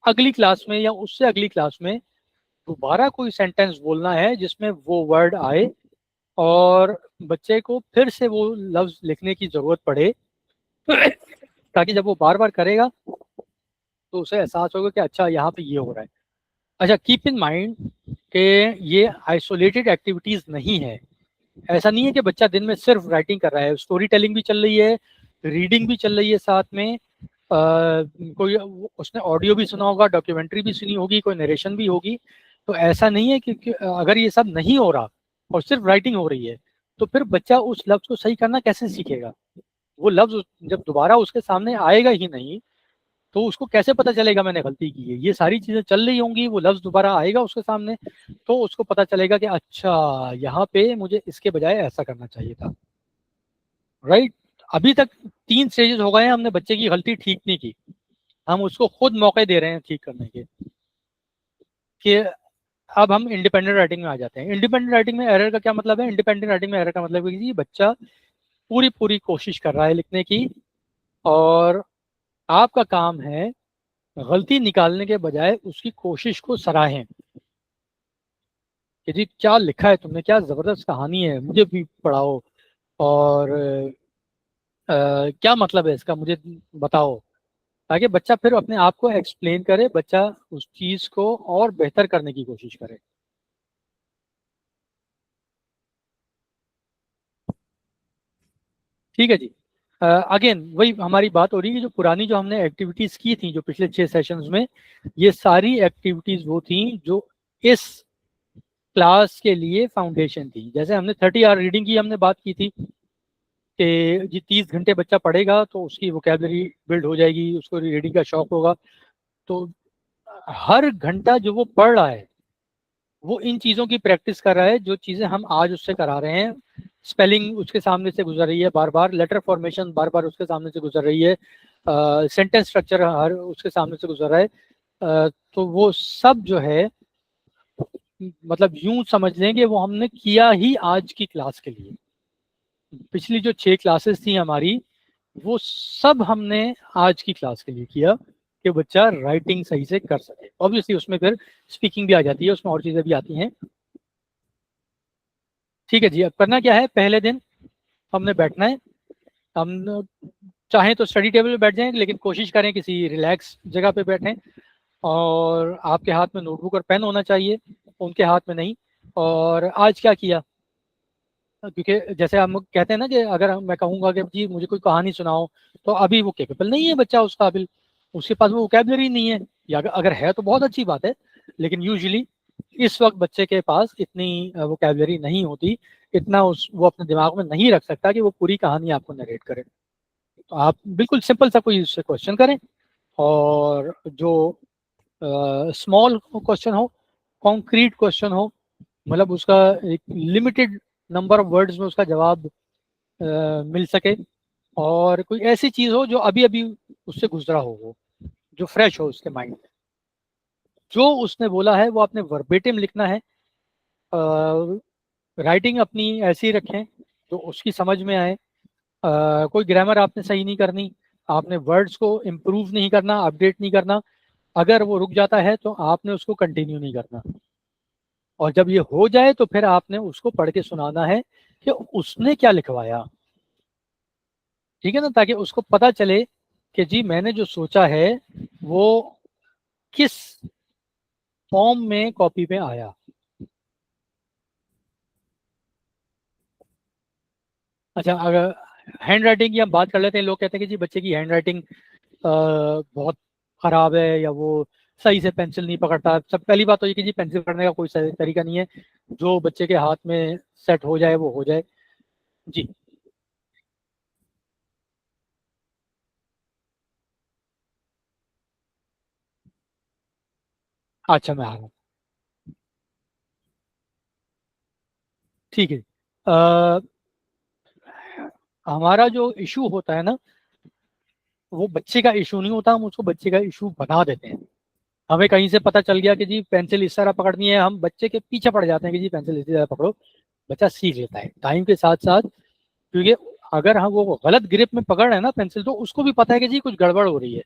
अगली क्लास में या उससे अगली क्लास में दोबारा कोई सेंटेंस बोलना है जिसमें वो वर्ड आए, और बच्चे को फिर से वो लफ्ज लिखने की जरूरत पड़े ताकि जब वो बार बार करेगा तो उसे एहसास होगा कि अच्छा यहाँ पे ये हो रहा है। अच्छा, कीप इन माइंड कि ये आइसोलेटेड एक्टिविटीज नहीं है। ऐसा नहीं है कि बच्चा दिन में सिर्फ राइटिंग कर रहा है, स्टोरी टेलिंग भी चल रही है, रीडिंग भी चल रही है साथ में, कोई उसने ऑडियो भी सुना होगा, डॉक्यूमेंट्री भी सुनी होगी, कोई नरेशन भी होगी। तो ऐसा नहीं है कि अगर ये सब नहीं हो रहा और सिर्फ राइटिंग हो रही है, तो फिर बच्चा उस लफ्ज को सही करना कैसे सीखेगा। वो लफ्ज जब दोबारा उसके सामने आएगा ही नहीं, तो उसको कैसे पता चलेगा मैंने गलती की है। ये सारी चीजें चल रही होंगी, वो लफ्ज दोबारा आएगा उसके सामने, तो उसको पता चलेगा कि अच्छा यहाँ पे मुझे इसके बजाय ऐसा करना चाहिए था। राइट। अभी तक 3 स्टेजेस हो गए हैं, हमने बच्चे की गलती ठीक नहीं की, हम उसको खुद मौके दे रहे हैं ठीक करने के। कि अब हम इंडिपेंडेंट राइटिंग में आ जाते हैं। इंडिपेंडेंट राइटिंग में एरर का क्या मतलब है? इंडिपेंडेंट राइटिंग में एरर का मतलब है कि जी बच्चा पूरी पूरी कोशिश कर रहा है लिखने की, और आपका काम है गलती निकालने के बजाय उसकी कोशिश को सराहें कि जी क्या लिखा है तुमने, क्या जबरदस्त कहानी है, मुझे भी पढ़ाओ, और क्या मतलब है इसका मुझे बताओ, ताकि बच्चा फिर अपने आप को एक्सप्लेन करे, बच्चा उस चीज को और बेहतर करने की कोशिश करे। ठीक है जी। अगेन वही हमारी बात हो रही है कि जो पुरानी जो हमने एक्टिविटीज की थी जो पिछले 6 सेशंस में, ये सारी एक्टिविटीज वो थी जो इस क्लास के लिए फाउंडेशन थी। जैसे हमने 30 आवर रीडिंग की हमने बात की थी कि जी 30 घंटे बच्चा पढ़ेगा तो उसकी वोकेबलरी बिल्ड हो जाएगी, उसको रीडिंग का शौक होगा। तो हर घंटा जो वो पढ़ रहा है वो इन चीज़ों की प्रैक्टिस कर रहा है, जो चीज़ें हम आज उससे करा रहे हैं। स्पेलिंग उसके सामने से गुजर रही है बार बार, लेटर फॉर्मेशन बार बार उसके सामने से गुजर रही है, सेंटेंस स्ट्रक्चर हर उसके सामने से गुजर रहा है। तो वो सब जो है, मतलब यूं समझ लें कि वो हमने किया ही आज की क्लास के लिए। पिछली जो 6 क्लासेस थी हमारी, वो सब हमने आज की क्लास के लिए किया कि बच्चा राइटिंग सही से कर सके। ऑब्वियसली उसमें फिर स्पीकिंग भी आ जाती है, उसमें और चीज़ें भी आती हैं। ठीक है जी। अब करना क्या है, पहले दिन हमने बैठना है। हम चाहें तो स्टडी टेबल पे बैठ जाएं, लेकिन कोशिश करें किसी रिलैक्स जगह पे बैठें, और आपके हाथ में नोटबुक और पेन होना चाहिए, उनके हाथ में नहीं। और आज क्या किया, क्योंकि जैसे हम कहते हैं ना कि अगर मैं कहूँगा कि जी मुझे कोई कहानी सुनाओ, तो अभी वो कैपेबल नहीं है बच्चा उस काबिल, उसके पास वो वोकेबलरी नहीं है, या अगर है तो बहुत अच्छी बात है, लेकिन यूजुअली इस वक्त बच्चे के पास इतनी वोकेबलरी नहीं होती, इतना वो अपने दिमाग में नहीं रख सकता कि वो पूरी कहानी आपको नरेट करे। तो आप बिल्कुल सिंपल सा कोई उससे क्वेश्चन करें, और जो स्मॉल क्वेश्चन हो, कॉन्क्रीट क्वेश्चन हो, मतलब उसका एक लिमिटेड नंबर ऑफ वर्ड्स में उसका जवाब मिल सके, और कोई ऐसी चीज हो जो अभी अभी उससे गुजरा हो, वो जो फ्रेश हो उसके माइंड में। जो उसने बोला है वो आपने वर्बेटिम लिखना है। राइटिंग अपनी ऐसी रखें जो उसकी समझ में आए। कोई ग्रामर आपने सही नहीं करनी, आपने वर्ड्स को इम्प्रूव नहीं करना, अपडेट नहीं करना। अगर वो रुक जाता है तो आपने उसको कंटिन्यू नहीं करना, और जब ये हो जाए तो फिर आपने उसको पढ़ के सुनाना है कि उसने क्या लिखवाया। ठीक है ना, ताकि उसको पता चले कि जी मैंने जो सोचा है वो किस फॉर्म में कॉपी में आया। अच्छा, अगर हैंड राइटिंग की हम बात कर लेते हैं। लोग कहते हैं कि जी बच्चे की हैंड राइटिंग बहुत ख़राब है या वो सही से पेंसिल नहीं पकड़ता। सब पहली बात तो ये कि जी पेंसिल पकड़ने का कोई सही तरीका नहीं है, जो बच्चे के हाथ में सेट हो जाए वो हो जाए। जी अच्छा, मैं आ रहा हूँ। ठीक है। अ, हमारा जो इशू होता है ना, वो बच्चे का इशू नहीं होता, हम उसको बच्चे का इशू बना देते हैं। हमें कहीं से पता चल गया कि जी पेंसिल इस तरह पकड़नी है, हम बच्चे के पीछे पड़ जाते हैं कि जी पेंसिल इसी तरह पकड़ो। बच्चा सीख लेता है टाइम के साथ साथ, क्योंकि अगर हम वो गलत ग्रिप में पकड़ रहे हैं ना पेंसिल, तो उसको भी पता है कि जी कुछ गड़बड़ हो रही है,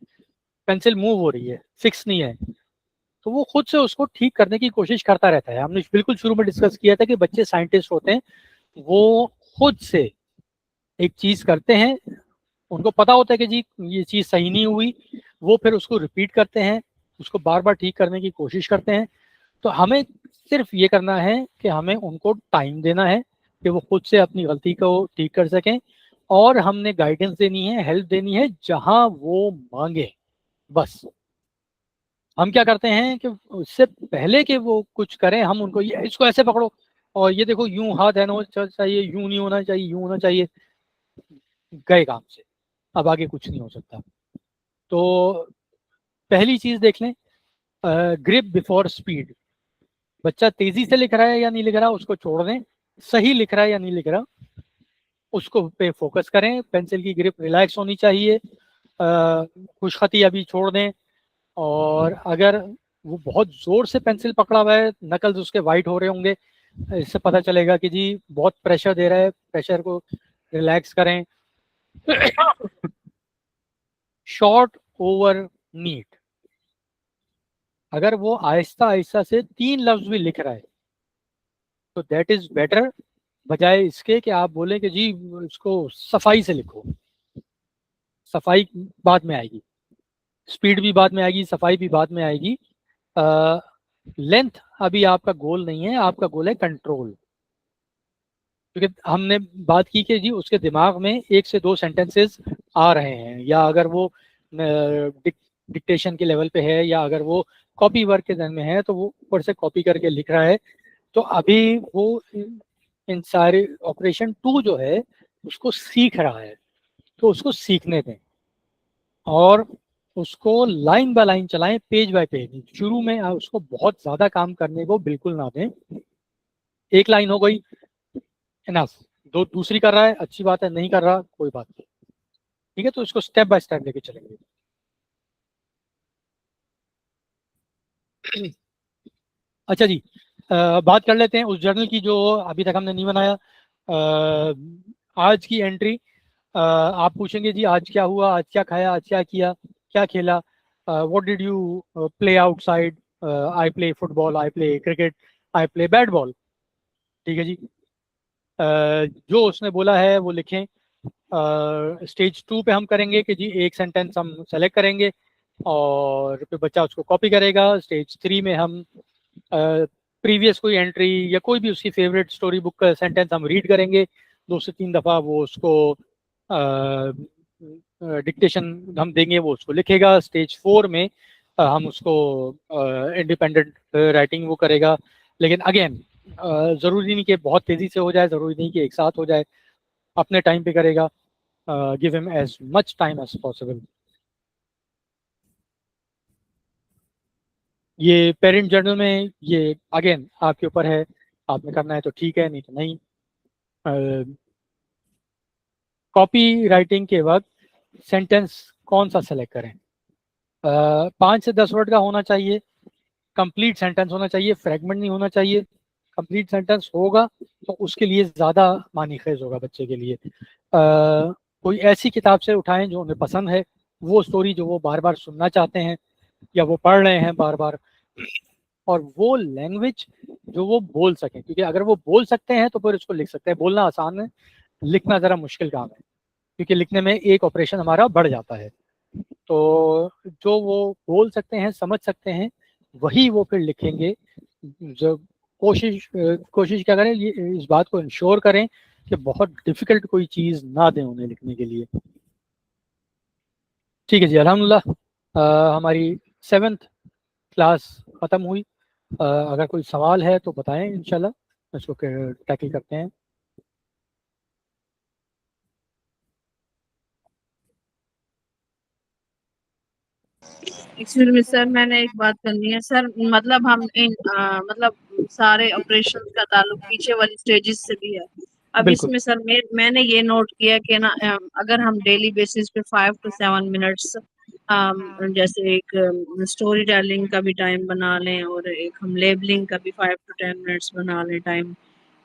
पेंसिल मूव हो रही है, फिक्स नहीं है। तो वो खुद से उसको ठीक करने की कोशिश करता रहता है। हमने बिल्कुल शुरू में डिस्कस किया था कि बच्चे साइंटिस्ट होते हैं, वो खुद से एक चीज करते हैं, उनको पता होता है कि जी ये चीज सही नहीं हुई, वो फिर उसको रिपीट करते हैं, उसको बार बार ठीक करने की कोशिश करते हैं। तो हमें सिर्फ ये करना है कि हमें उनको टाइम देना है कि वो खुद से अपनी गलती को ठीक कर सकें, और हमने गाइडेंस देनी है, हेल्प देनी है जहां वो मांगे। बस हम क्या करते हैं कि उससे पहले कि वो कुछ करें, हम उनको ये इसको ऐसे पकड़ो और ये देखो यूं हाथ है ना चाहिए, यूं नहीं होना चाहिए, यूं होना चाहिए, गए काम से। अब आगे कुछ नहीं हो सकता। तो पहली चीज देख लें, ग्रिप बिफोर स्पीड। बच्चा तेजी से लिख रहा है या नहीं लिख रहा, उसको छोड़ दें। सही लिख रहा है या नहीं लिख रहा, उसको पे फोकस करें। पेंसिल की ग्रिप रिलैक्स होनी चाहिए। खुशखती अभी छोड़ दें। और अगर वो बहुत जोर से पेंसिल पकड़ा हुआ है, नकल्स उसके वाइट हो रहे होंगे, इससे पता चलेगा कि जी बहुत प्रेशर दे रहा है, प्रेशर को रिलैक्स करें। Short over neat. अगर वो आहिस्ता आहिस्ता से 3 लफ्ज भी लिख रहा है तो दैट इज बेटर, बजाय इसके कि आप बोले कि जी इसको सफाई से लिखो। सफाई बाद में आएगी, स्पीड भी बाद में आएगी, सफाई भी बाद में आएगी। लेंथ अभी आपका गोल नहीं है, आपका गोल है कंट्रोल। क्योंकि हमने बात की कि जी उसके दिमाग में 1 से 2 सेंटेंसेस आ रहे हैं, या अगर वो डिक्टेशन के लेवल पे है, या अगर वो कॉपी वर्क के जन में है तो वो ऊपर से कॉपी करके लिख रहा है। तो अभी वो इन सारे ऑपरेशन 2 जो है उसको सीख रहा है, तो उसको सीखने दें। और उसको लाइन बाय लाइन चलाएं, पेज बाय पेज। शुरू में उसको बहुत ज्यादा काम करने को बिल्कुल ना दें। एक लाइन हो गई, इनफ। दो दूसरी कर रहा है, अच्छी बात है, नहीं कर रहा कोई बात नहीं। ठीक है, तो इसको स्टेप बाय स्टेप लेके चलेंगे। अच्छा जी, बात कर लेते हैं उस जर्नल की जो अभी तक हमने नहीं बनाया। आज की एंट्री, आप पूछेंगे जी आज क्या हुआ, आज क्या खाया, आज क्या किया, क्या खेला, what did you play outside. I play football, I play cricket, I play bat ball. ठीक है जी। जो उसने बोला है वो लिखें। स्टेज 2 पे हम करेंगे कि जी एक सेंटेंस हम सेलेक्ट करेंगे और फिर बच्चा उसको कॉपी करेगा। स्टेज 3 में हम प्रीवियस कोई एंट्री या कोई भी उसकी फेवरेट स्टोरी बुक का सेंटेंस हम रीड करेंगे 2 से 3 दफ़ा। वो उसको डिक्टेशन हम देंगे, वो उसको लिखेगा। स्टेज 4 में हम उसको इंडिपेंडेंट राइटिंग वो करेगा। लेकिन अगेन ज़रूरी नहीं कि बहुत तेज़ी से हो जाए, ज़रूरी नहीं कि एक साथ हो जाए, अपने टाइम पे करेगा। Give him as much time as possible. ये पेरेंट जर्नल में ये अगेन आपके ऊपर है, आपने करना है तो ठीक है, नहीं तो नहीं। कॉपी राइटिंग के वक्त सेंटेंस कौन सा सेलेक्ट करें। 5 से 10 वर्ड का होना चाहिए, कंप्लीट सेंटेंस होना चाहिए, फ्रेगमेंट नहीं होना चाहिए। कंप्लीट सेंटेंस होगा तो उसके लिए ज़्यादा मानी खेज होगा बच्चे के लिए। कोई ऐसी किताब से उठाएं जो उन्हें पसंद है, वो स्टोरी जो वो बार बार सुनना चाहते हैं या वो पढ़ रहे हैं बार बार, और वो लैंग्वेज जो वो बोल सकें। क्योंकि अगर वो बोल सकते हैं तो फिर उसको लिख सकते हैं। बोलना आसान है, लिखना ज़रा मुश्किल काम है, क्योंकि लिखने में एक ऑपरेशन हमारा बढ़ जाता है। तो जो वो बोल सकते हैं, समझ सकते हैं, वही वो फिर लिखेंगे। जो कोशिश क्या करें, ये इस बात को इंश्योर करें कि बहुत डिफिकल्ट कोई चीज़ ना दें उन्हें लिखने के लिए। ठीक है जी, अल्हम्दुलिल्लाह हमारी 7th क्लास ख़त्म हुई। अगर कोई सवाल है तो बताएं, इंशाल्लाह इसको टैकल करते हैं। एक्सक्यूज मी सर, मैंने एक बात करनी है सर। मतलब हम मतलब सारे ऑपरेशन का ताल्लुक पीछे वाली स्टेजेस से भी है। अब बिल्कुल इसमें सर मैंने ये नोट किया कि ना अगर हम डेली बेसिस पे 5 to 7 मिनट्स जैसे एक स्टोरी टेलिंग का भी टाइम बना लें और एक हम लेबलिंग का भी 5 to 10 मिनट्स बना लें टाइम,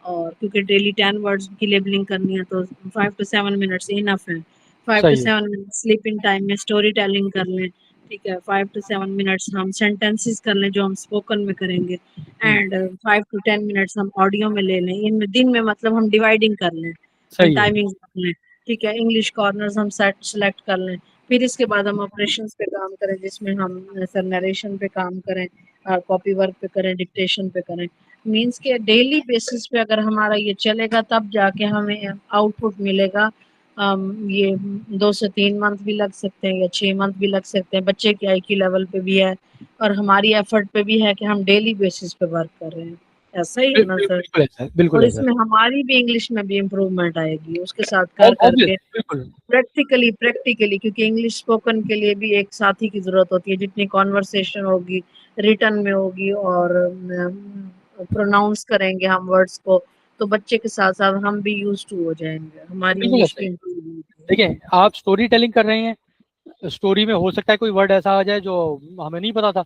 और क्योंकि डेली 10 वर्ड्स की लेबलिंग करनी है तो 5 to 7 मिनट्स इनफ है। 5 to सही है। 7 मिनट्स स्लीपिंग टाइम में स्टोरी टेलिंग कर लें, ठीक है। 5 to 7 मिनट्स हम सेंटेंसेस कर लें जो हम स्पोकन में करेंगे, एंड 5 to 10 मिनट्स हम ऑडियो में ले लें। इनमें दिन में मतलब हम डिवाइडिंग कर लें, हम सही है। टाइमिंग कर लें, ठीक है। इंग्लिश कॉर्नर्स हम सेलेक्ट कर लें, फिर इसके बाद हम ऑपरेशंस पे काम करें जिसमें हम सर नरेशन पे काम करें, कॉपी वर्क पे करें, डिक्टेशन पे करें। मीन्स के डेली बेसिस पे अगर हमारा ये चलेगा तब जाके हमें आउटपुट मिलेगा। ये 2 से 3 मंथ भी लग सकते हैं या 6 मंथ भी लग सकते हैं, बच्चे के IQ लेवल पे भी है और हमारी एफर्ट पे भी है कि हम डेली बेसिस पे वर्क कर रहे हैं। ऐसा ही है ना सर? बिल्कुल ऐसा है, बिल्कुल और ऐसा है। इसमें हमारी भी इंग्लिश में भी इम्प्रूवमेंट आएगी उसके साथ कर ऑब्वियस, करके, बिल्कुल प्रैक्टिकली, क्योंकि इंग्लिश स्पोकन के लिए भी एक साथी की जरूरत होती है। जितनी कॉन्वर्सेशन होगी रिटर्न में होगी और प्रोनाउंस करेंगे हम वर्ड्स को, तो बच्चे के साथ साथ हम भी यूज टू हो जाएंगे, हमारी बिल्कुल इंग्लिश ऐसा भी ही। इम्प्रूव होगी। देखिए, आप स्टोरी टेलिंग कर रहे हैं, स्टोरी में हो सकता है कोई वर्ड ऐसा आ जाए जो हमें नहीं पता था,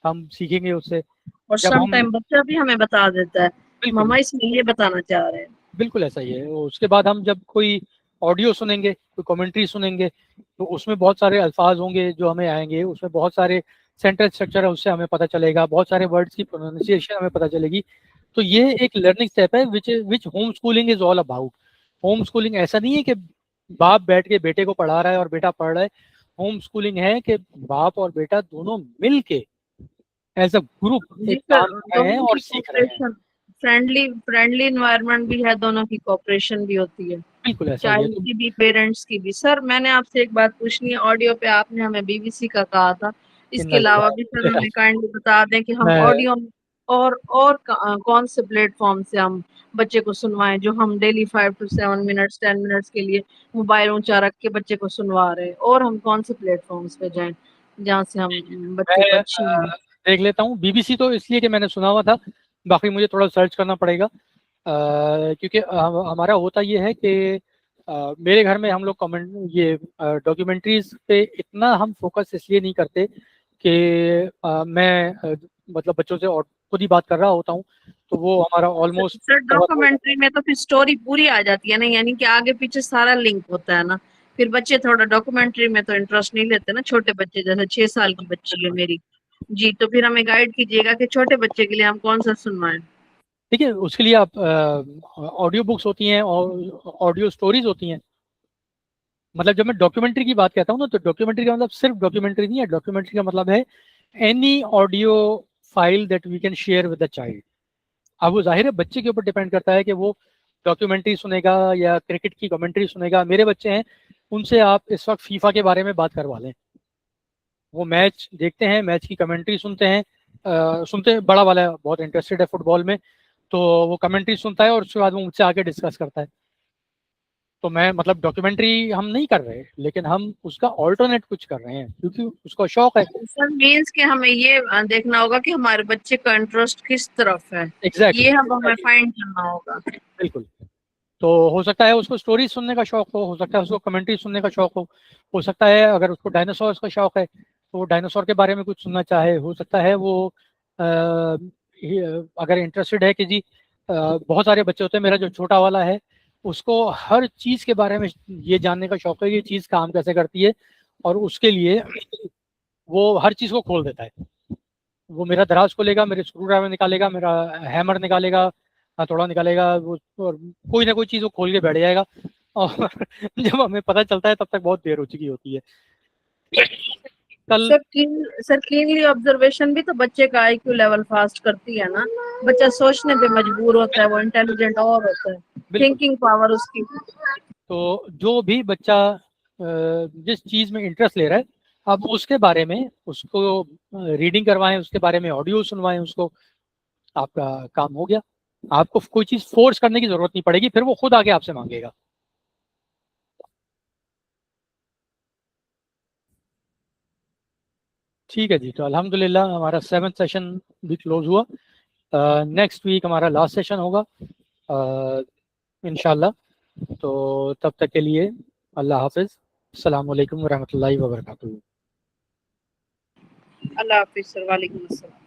हम सीखेंगे उससे। और जब सम हम टाइम बच्चा भी हमें बता देता है, बिल्कुल मम्मा इसमें ये बताना चाह रहे हैं। बिल्कुल ऐसा ही है। उसके बाद हम जब कोई ऑडियो सुनेंगे, कोई कमेंट्री सुनेंगे, तो उसमें बहुत सारे अल्फाज होंगे जो हमें आएंगे, उसमें बहुत सारे सेंटेंस स्ट्रक्चर है उससे हमें पता चलेगा, बहुत सारे वर्ड्स की प्रोनाउंसिएशन हमें पता चलेगी। तो ये एक लर्निंग स्टेप है which home schooling is all about. Home schooling ऐसा नहीं है कि बाप बैठ के बेटे को पढ़ा रहा है और बेटा पढ़ रहा है। होम स्कूलिंग है कि बाप और बेटा दोनों मिल के एज अ ग्रुप जी एक सर, काम कर रहे हैं दोनों और की सीख रहे हैं। कोऑपरेशन, फ्रेंडली एनवायरनमेंट भी है, दोनों की कोऑपरेशन भी होती है, बिल्कुल ऐसा ही है। चाइल्ड तो की भी पेरेंट्स की भी। सर मैंने आपसे एक बात पूछनी है, ऑडियो पे आपने हमें BBC का कहा था, इसके इन्ना अलावा भी सर हमें काइंडली बता दें कि हम मैं ऑडियो और कौन से प्लेटफॉर्म से हम बच्चे को सुनवाएं, जो हम डेली 5 to 7 मिनट्स 10 मिनट्स के लिए मोबाइल ऊंचा रख के बच्चे को सुनवा रहे हैं, और हम कौन से प्लेटफॉर्म्स पे जाएं जहाँ से हम बच्चे को मैं अच्छी देख लेता हूँ। बीबीसी तो इसलिए कि मैंने सुना हुआ था, बाकी मुझे थोड़ा सर्च करना पड़ेगा। क्योंकि हमारा होता ये है कि मेरे घर में हम लोग कमेंट ये डॉक्यूमेंट्रीज पे इतना हम फोकस इसलिए नहीं करते कि मैं मतलब बच्चों से और खुद ही बात कर रहा होता हूँ, तो वो हमारा ऑलमोस्ट सर कवर हो जाता डॉक्यूमेंट्री में तो फिर स्टोरी पूरी आ जाती है ना, यानी कि आगे पीछे सारा लिंक होता है ना। फिर बच्चे थोड़ा डॉक्यूमेंट्री में तो इंटरेस्ट नहीं लेते ना, छोटे बच्चे, जैसे 6 साल की बच्ची है है। मेरी। जी, तो फिर हमें गाइड कीजिएगा कि छोटे बच्चे के लिए हम कौन सा सुनवाएं। देखिए, उसके लिए आप ऑडियो बुक्स होती हैं और ऑडियो स्टोरीज होती हैं। मतलब जब मैं डॉक्यूमेंट्री की बात कहता हूँ ना, तो डॉक्यूमेंट्री का मतलब सिर्फ डॉक्यूमेंट्री नहीं है। डॉक्यूमेंट्री का मतलब है any audio file that we can share with the child. अब वो जाहिर है बच्चे के ऊपर डिपेंड करता है कि वो डॉक्यूमेंट्री सुनेगा या क्रिकेट की कमेंट्री सुनेगा। मेरे बच्चे हैं, उनसे आप इस वक्त फीफा के बारे में बात करवा लें, वो मैच देखते हैं, मैच की कमेंट्री सुनते हैं। सुनते, बड़ा वाला बहुत इंटरेस्टेड है फुटबॉल में, तो वो कमेंट्री सुनता है और उसके बाद वो मुझसे आके डिस्कस करता है। तो मैं मतलब डॉक्यूमेंट्री हम नहीं कर रहे, लेकिन हम उसका ऑल्टरनेट कुछ कर रहे हैं क्योंकि उसका शौक है। सर मीन्स कि हमें ये देखना होगा कि हमारे बच्चे का इंटरेस्ट किस तरफ है, एग्जैक्टली ये हम हमें एग्जैक्टली फाइंड करना होगा। बिल्कुल। तो हो सकता है उसको स्टोरी सुनने का शौक हो सकता है उसको कमेंट्री सुनने का शौक हो सकता है अगर उसको डायनासोर का शौक है तो वो डायनासोर के बारे में कुछ सुनना चाहे। हो सकता है वो अगर इंटरेस्टेड है कि जी बहुत सारे बच्चे होते हैं, मेरा जो छोटा वाला है उसको हर चीज़ के बारे में ये जानने का शौक है, ये चीज़ काम कैसे करती है, और उसके लिए वो हर चीज़ को खोल देता है। वो मेरा दराज खोलेगा, मेरे स्क्रू ड्राइवर निकालेगा, मेरा हैमर निकालेगा, हथौड़ा निकालेगा, वो और कोई ना कोई चीज़ वो खोल के बैठ जाएगा। और जब हमें पता चलता है तब तक बहुत देर हो चुकी होती है। कल सर कीनली ऑब्जर्वेशन भी तो बच्चे का IQ लेवल फास्ट करती है ना। बच्चा सोचने पे मजबूर होता है, वो इंटेलिजेंट और होता है, बिल्कुल। थिंकिंग पावर उसकी। तो जो भी बच्चा जिस चीज में इंटरेस्ट ले रहा है, अब उसके बारे में उसको रीडिंग करवाएं, उसके बारे में ऑडियो सुनवाएं उसको, आपका काम हो गया। आपको कोई चीज फोर्स करने की जरूरत नहीं पड़ेगी, फिर वो खुद आके आपसे मांगेगा। ठीक है जी, तो अल्हम्दुलिल्लाह हमारा 7th सेशन भी क्लोज हुआ। नेक्स्ट वीक हमारा लास्ट सेशन होगा इंशाल्लाह। तो तब तक के लिए अल्लाह हाफिज़, अस्सलाम वालेकुम वरहमतुल्लाहि वबरकातुहू। अल्लाह हाफिज, वालेकुम अस्सलाम।